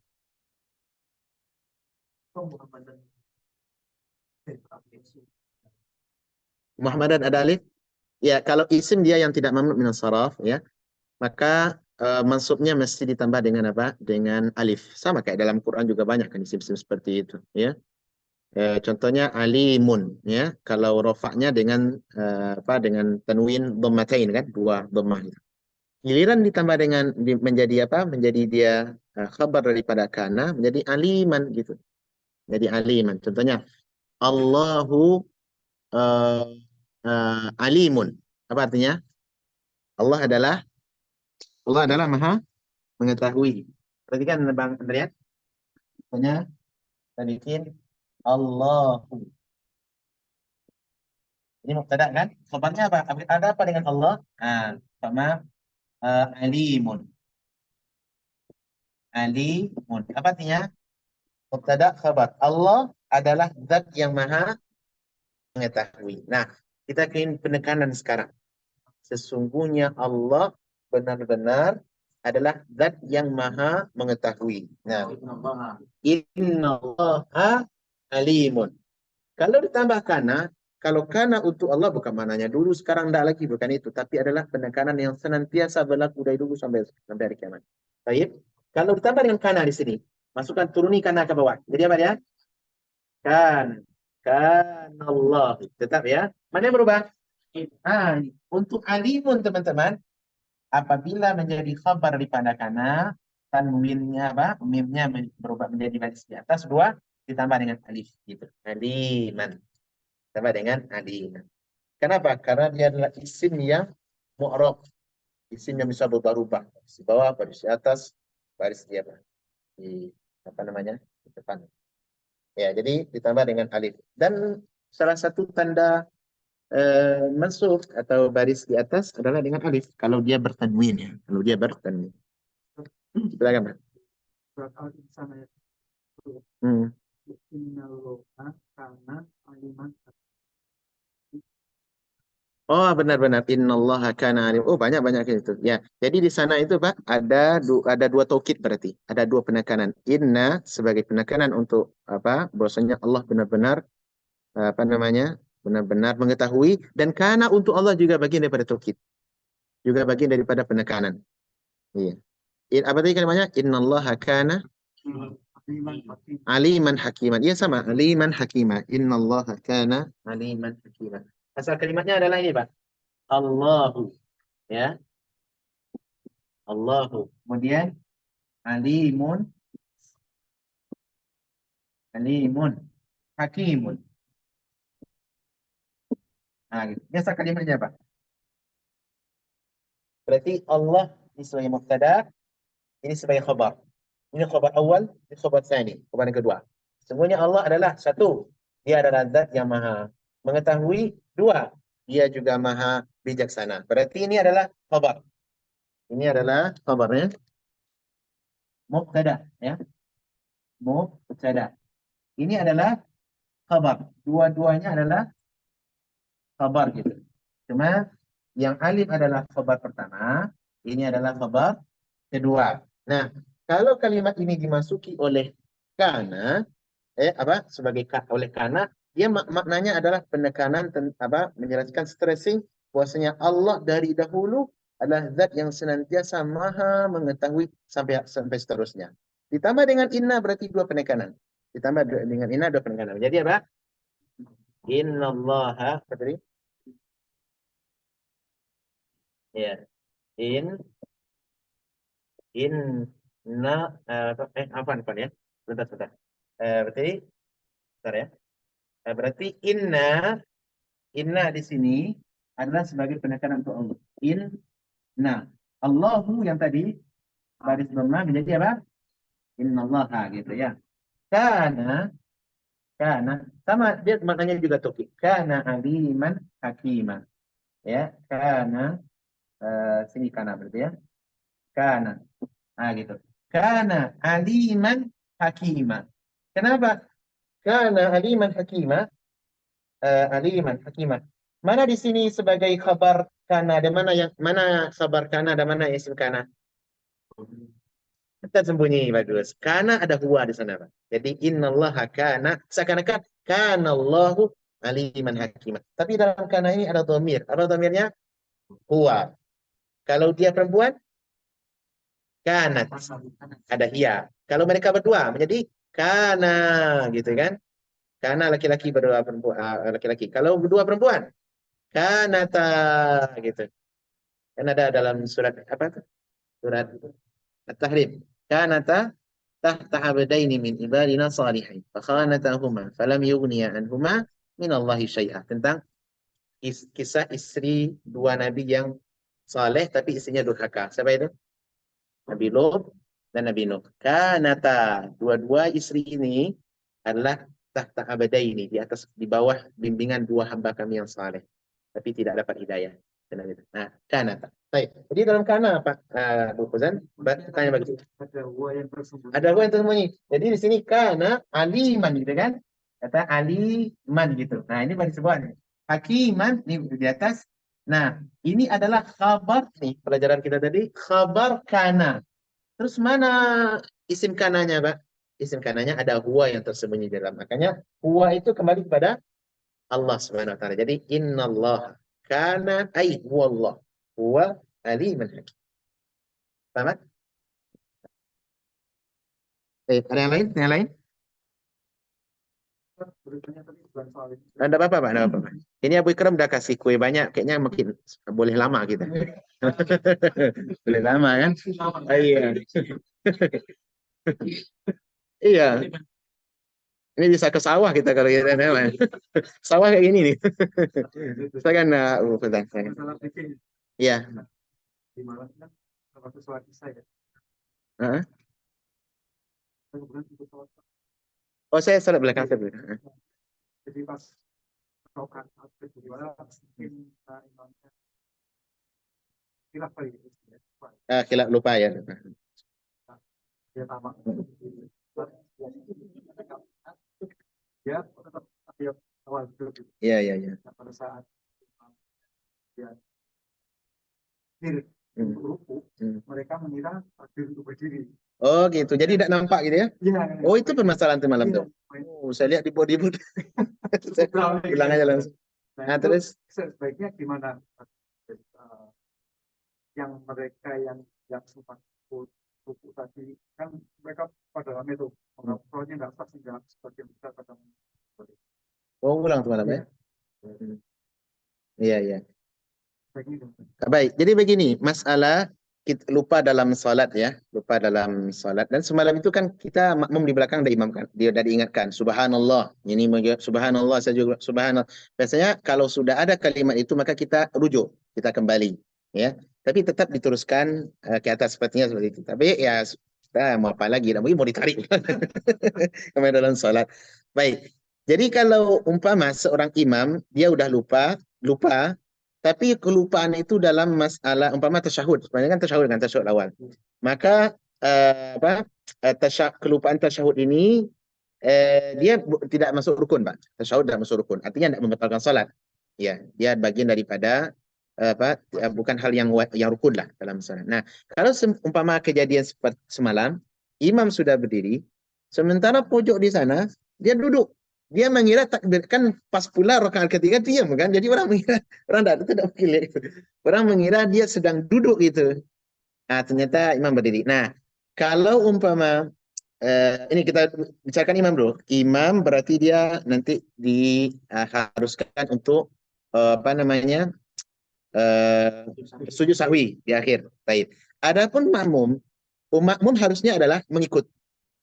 Muhammadan ada alif? Ya, kalau isim dia yang tidak mamnu min saraf ya, maka mansubnya mesti ditambah dengan apa? Dengan alif. Sama kayak dalam Quran juga banyak kan isim-isim seperti itu, ya. Contohnya alimun, ya. Kalau rofaknya dengan apa? Dengan tanwin dhammatain kan, dua dhammah itu. Giliran ditambah dengan menjadi apa? Menjadi dia khabar daripada kana, menjadi aliman gitu. Jadi aliman. Contohnya Allahu eh, alimun. Apa artinya? Allah adalah Allah adalah maha mengetahui. Perhatikan Bang Andreas. Contohnya kita bikin Allahu. Ini mubtada kan? Khabarnya apa? Ada apa dengan Allah? Sama alimun. Alimun. Apa artinya? Mubtada khabar. Allah adalah zat yang maha mengetahui. Nah, kita ingin penekanan sekarang. Sesungguhnya Allah benar-benar adalah zat yang maha mengetahui. Nah, innallaha alimun. Kalau ditambah kana, kalau kana untuk Allah bukan mananya dulu, sekarang tidak lagi, bukan itu. Tapi adalah penekanan yang senantiasa berlaku dari dulu sampai hari kiamat. Baik. Kalau ditambah dengan kana di sini, masukkan turuni kana ke bawah. Jadi apa dia? Kan Allah. Tetap ya. Mana yang berubah? Untuk alimun teman-teman, apabila menjadi khabar daripada kana, tanwinnya apa? Mimnya berubah menjadi baris di atas dua ditambah dengan alif gitu. Aliman. Ditambah dengan aliman. Kenapa? Karena dia adalah isim yang mu'rab. Isim yang bisa berubah-ubah. Di bawah, baris di atas, baris di apa? Di apa namanya? Di depan. Ya, jadi ditambah dengan alif. Dan salah satu tanda mansub atau baris di atas adalah dengan alif. Kalau dia bertanwin ya. Kalau dia bertanwin. Silakan, Pak. Surat Al-Insan ayat 10. Hmm. Innallaha kana aliman. Oh, benar-benar innallaha kana alim. Oh, banyak-banyak itu. Ya. Jadi di sana itu, Pak, ada dua taukid berarti. Ada dua penekanan. Inna sebagai penekanan untuk apa? Bahwasanya Allah benar-benar apa namanya? Benar-benar mengetahui dan kana untuk Allah juga bagian daripada taukid. Juga bagian daripada penekanan. Iya. Apa tadi kalimatnya? Innallaha kana aliman hakiman. Iya sama, aliman hakima. Innallaha kana aliman hakima. Asal kalimatnya adalah ini, Pak. Allahu, ya. Allahu. Kemudian alimun, alimun, hakimun. Gitu. Ini asal kalimatnya, Pak. Berarti Allah ini sebagai mubtada, ini sebagai khabar. Ini khabar awal, ini khabar tsani, khabar yang kedua. Sesungguhnya Allah adalah satu, dia adalah zat yang maha mengetahui. Dua, dia juga maha bijaksana. Berarti ini adalah khabar. Ini adalah khabarnya mubtada, ya. Mubtada. Ini adalah khabar. Dua-duanya adalah khabar gitu. Cuma yang alif adalah khabar pertama, ini adalah khabar kedua. Nah, kalau kalimat ini dimasuki oleh kana, sebagai oleh kana, dia maknanya adalah penekanan menjelaskan stressing bahwasanya Allah dari dahulu adalah zat yang senantiasa maha mengetahui sampai seterusnya. Ditambah dengan inna berarti dua penekanan. Ditambah dengan inna dua penekanan. Jadi apa? Innallaha tadi? Ya. Inna apa ya? Sebentar. Berarti bentar ya. Berarti inna di sini adalah sebagai penekanan untuk Allah. Inna. Allahu yang tadi baris dhamma menjadi apa? Innallaha gitu ya. Kana sama dia maknanya juga topik. Kana aliman hakiman. Ya, kana sini kana berarti ya. Kana. Gitu. Kana aliman hakima. Kenapa? Kana aliman hakima. Aliman hakima. Mana di sini sebagai khabar kana? Ada mana khabar kana? Ada mana isim kana? Kita sembunyi bagus. Kana ada huwa di sana, Pak. Jadi innallaha kana seakan-akan kana Allahu aliman hakiman. Tapi dalam kana ini ada dhamir. Apa dhamirnya? Huwa. Kalau dia perempuan, kanat. Ada hiya. Kalau mereka berdua menjadi kana gitu kan? Kana laki-laki berdua perempuan laki-laki. Kalau berdua perempuan, kanata gitu. Kan ada dalam surat apa tuh? Surat At-Tahrim. Kanata tahta abdaini min ibadina salihin. Fakhanatahuma falam yughniya anhuma min Allahi syai'ah. Tentang kisah istri dua nabi yang saleh tapi istrinya durhaka. Siapa itu? Nabi Lut dan Nabi Nuh. Kanata, dua-dua istri ini adalah tahta abadaini, di bawah bimbingan dua hamba kami yang saleh, tapi tidak dapat hidayah. Nah, kanata. Baik. Jadi dalam kana apa? Bu Fuzan, tanya begitu. Ada gua yang tersembunyi. Ada gua yang tersembunyi. Jadi di sini kana aliman gitu kan? Kata aliman gitu. Nah, ini baru sebuah hakiman nih di atas. Nah, ini adalah khabar nih pelajaran kita tadi, khabar kana. Terus mana isim kananya, Pak? Isim kananya ada huwa yang tersembunyi di dalam. Makanya huwa itu kembali kepada Allah Subhanahu wa taala. Jadi innallah kana ai huwa Allah. Huwa aliman hakim. Paham? Pak? Ada yang lain? Yang lain? Beritanya tadi bukan soal ini. Ada apa-apa, Pak? Ada apa-apa. Ini Abu Ikram udah kasih kue banyak, kayaknya makin boleh lama kita. Boleh lama kan? Oh, iya. Iya. Ini bisa ke sawah kita kalau kita namanya. Sawah kayak gini nih. Saya kan Masalah bikin Iya. di Malang kan salah satu soal kisah ya. Heeh. Kemudian itu soal Oh, saya salah belakang saya belakang. jadi pas ketokan kedua mungkin imamnya khilaf kali ya. Khilaf lupa ya. Dia tamak. Dia tetap dia awal duduk. Iya, iya, iya. Nah, pada saat dia diri Hmm. untuk ruku, mereka mengira takbir untuk berdiri. Oh, gitu. Jadi tidak nampak gitu ya? Iya. Oh, itu permasalahan tuh malam tuh. Oh, saya lihat di body. Saya ulang aja langsung. Nah, terus sebaiknya gimana yang mereka yang sempat ruku tadi kan mereka pada lama itu pengakuannya nggak sah sehingga sebagian besar pada oh, ulang tuh malam ya? Iya, iya. begitu. Baik, jadi begini, masalah kita lupa dalam salat ya, lupa dalam salat. Dan semalam itu kan kita makmum di belakang ada imam kan, dia udah diingatkan, subhanallah, ini subhanallah, saya juga subhanallah. Biasanya kalau sudah ada kalimat itu maka kita rujuk, kita kembali, ya. Tapi tetap diteruskan ke atas sepertinya seperti itu. Tapi ya kita mau apa lagi, mungkin mau ditarik kembali dalam salat. Baik, jadi kalau umpama seorang imam dia udah lupa, tapi kelupaan itu dalam masalah umpama tasyahud, sebenarnya kan tasyahud awal. Maka kelupaan tasyahud ini dia tidak masuk rukun, Pak. Tasyahud tidak masuk rukun. Artinya tidak membatalkan salat. Ya, dia bagian daripada bukan hal yang rukun lah dalam salat. Nah, kalau umpama kejadian seperti semalam, imam sudah berdiri, sementara pojok di sana dia duduk. Dia mengira takbir kan pas pula rakaat ketiga diam kan. Jadi orang mengira orang tidak pilih. Orang mengira dia sedang duduk gitu. Nah, ternyata imam berdiri. Nah, kalau umpama ini kita bicarakan imam dulu. Imam berarti dia nanti diharuskan untuk apa namanya? Sujud sahwi di akhir. Baik. Adapun makmum harusnya adalah mengikut.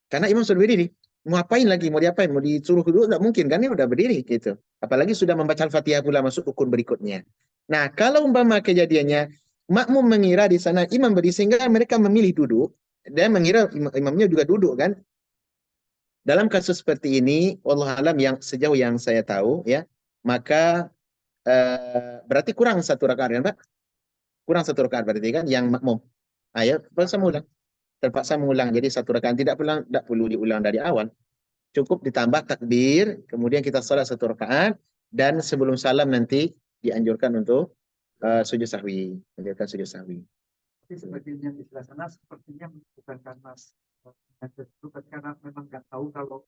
Karena imam sudah berdiri. Mau ngapain lagi? Mau diapain? Mau disuruh dulu? Tidak mungkin kan? Dia udah berdiri gitu. Apalagi sudah membaca Al-Fatihah pula masuk rukun berikutnya. Nah, kalau umpama kejadiannya makmum mengira di sana imam berdiri sehingga mereka memilih duduk dan mengira imamnya juga duduk kan? Dalam kasus seperti ini, wallahu alam yang sejauh yang saya tahu ya, maka berarti kurang satu rakaat kan, Pak? Kurang satu rakaat berarti kan yang makmum. Ayo, terpaksa mengulang. Jadi satu rakaat tidak perlu diulang dari awal. Cukup ditambah takbir, kemudian kita salat satu rakaat, dan sebelum salam nanti dianjurkan untuk sujud sahwi. Anjurkan sujud sahwi. Tapi sebagian yang di sebelah sana sepertinya bukan karena memang nggak tahu kalau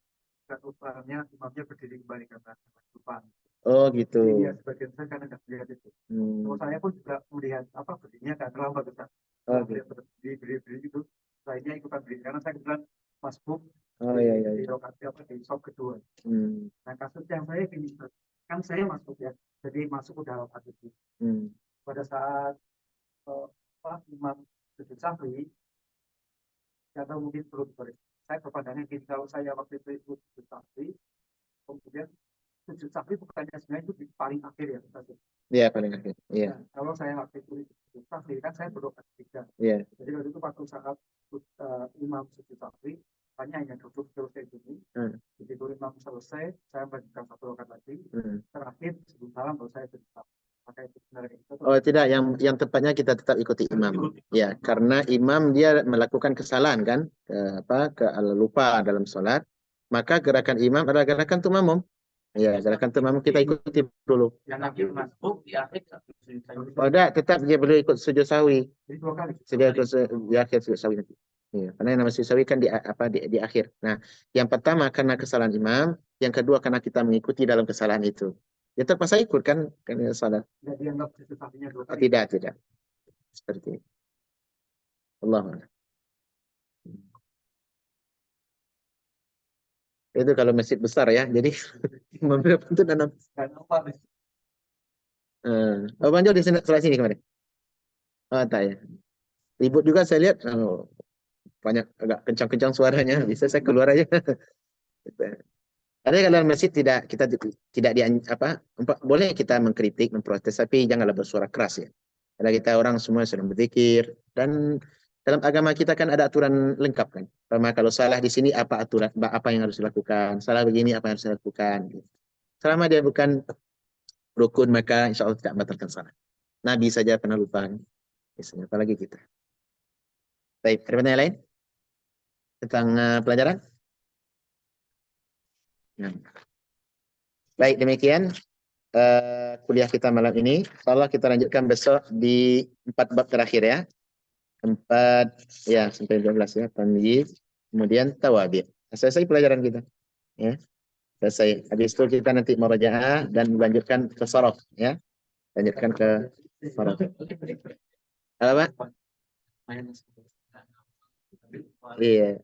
ketutupannya imamnya berdiri kembali karena depan. Oh gitu. Iya, sebagian saya karena nggak melihat itu. Kalau saya pun juga melihat apa berdirinya agak terlambat besar. Oh, Kalau melihat berdiri itu, saya ikutan berdiri karena saya kebetulan masbuk oh iya iya. di lokasi apa di shop kedua. Hmm. Nah kasus yang saya gini, kan saya masuk ya, jadi masuk udah lewat itu. Hmm. Pada saat Imam sujud sahwi, atau mungkin perlu saya berpandangan gini, kalau saya waktu itu ikut sujud sahwi, kemudian sujud sahwi bukannya sebenarnya itu di paling akhir ya, Ustaz. Iya paling akhir. Iya. Nah, kalau saya waktu itu sujud sahwi kan saya berdoa ketiga. Iya. Jadi waktu itu waktu saat imam sujud sahwi, hanya duduk terus kayak gini. Begitu imam selesai, saya melanjutkan satu rakaat lagi. Terakhir sebelum salam baru saya sujud sahwi. Maka itu benar itu. Oh tidak, yang tepatnya kita tetap ikuti imam. Ya, karena imam dia melakukan kesalahan kan, ke lupa dalam sholat. Maka gerakan imam adalah gerakan tumamum. Ya, gerakan tumamum kita ikuti dulu. Yang lagi masuk di akhir. Oh tidak, tetap dia boleh ikut sujud sahwi. Jadi 2 kali. Dia ikut di akhir sujud sahwi nanti. Ya, karena yang namanya sujud sahwi kan di akhir. Nah, yang pertama karena kesalahan imam, yang kedua karena kita mengikuti dalam kesalahan itu. Ya terpaksa ikut kan salat. Tidak dianggap sujud sahwinya 2 Oh, kali. tidak. Seperti itu. Allah. Itu kalau masjid besar ya. Jadi mobil itu nanam. Oh, Banjo di sebelah sini kemarin. Oh, tak ya. Ribut juga saya lihat. Oh, banyak agak kencang-kencang suaranya. Bisa saya keluar aja. Ada kalau masjid kita tidak boleh kita mengkritik, memprotes, tapi janganlah bersuara keras ya. Karena kita orang semua sedang berzikir dan dalam agama kita kan ada aturan lengkap kan. Pertama kalau salah di sini apa aturan, apa yang harus dilakukan, salah begini apa yang harus dilakukan. Selama dia bukan rukun maka insya Allah tidak membatalkan salah. Nabi saja pernah lupa, biasanya apalagi kita. Baik, ada pertanyaan lain tentang pelajaran? Nah. Baik, demikian kuliah kita malam ini. Insyaallah kita lanjutkan besok di 4 bab terakhir ya. 4 ya sampai 12 ya, tamyiz, kemudian tawabi'. Selesai pelajaran kita. Ya. Selesai. Habis itu kita nanti murajaah dan melanjutkan ke sharaf ya. Lanjutkan ke sharaf. Apa? Iya.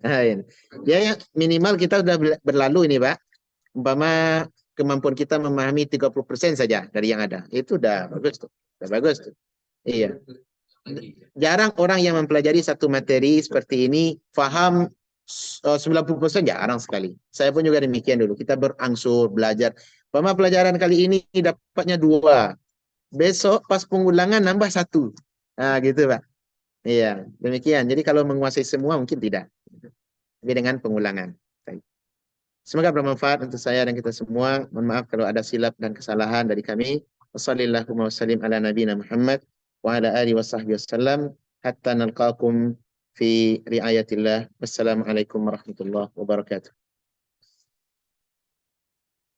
Ya, ya minimal kita sudah berlalu ini, Pak. Umpama kemampuan kita memahami 30% saja dari yang ada. Itu udah bagus tuh. Udah bagus tuh. Iya. Jarang orang yang mempelajari satu materi seperti ini faham 90% jarang sekali. Saya pun juga demikian dulu. Kita berangsur belajar. Umpama pelajaran kali ini dapatnya 2. Besok pas pengulangan nambah 1. Nah, gitu, Pak. Iya, demikian. Jadi kalau menguasai semua mungkin tidak. Tapi dengan pengulangan. Semoga bermanfaat untuk saya dan kita semua. Mohon maaf kalau ada silap dan kesalahan dari kami. Wassallallahu wasallim ala nabiyina Muhammad wa ala alihi wasahbihi wasallam hatta nalqakum fi riayatillah. Wassalamualaikum warahmatullahi wabarakatuh.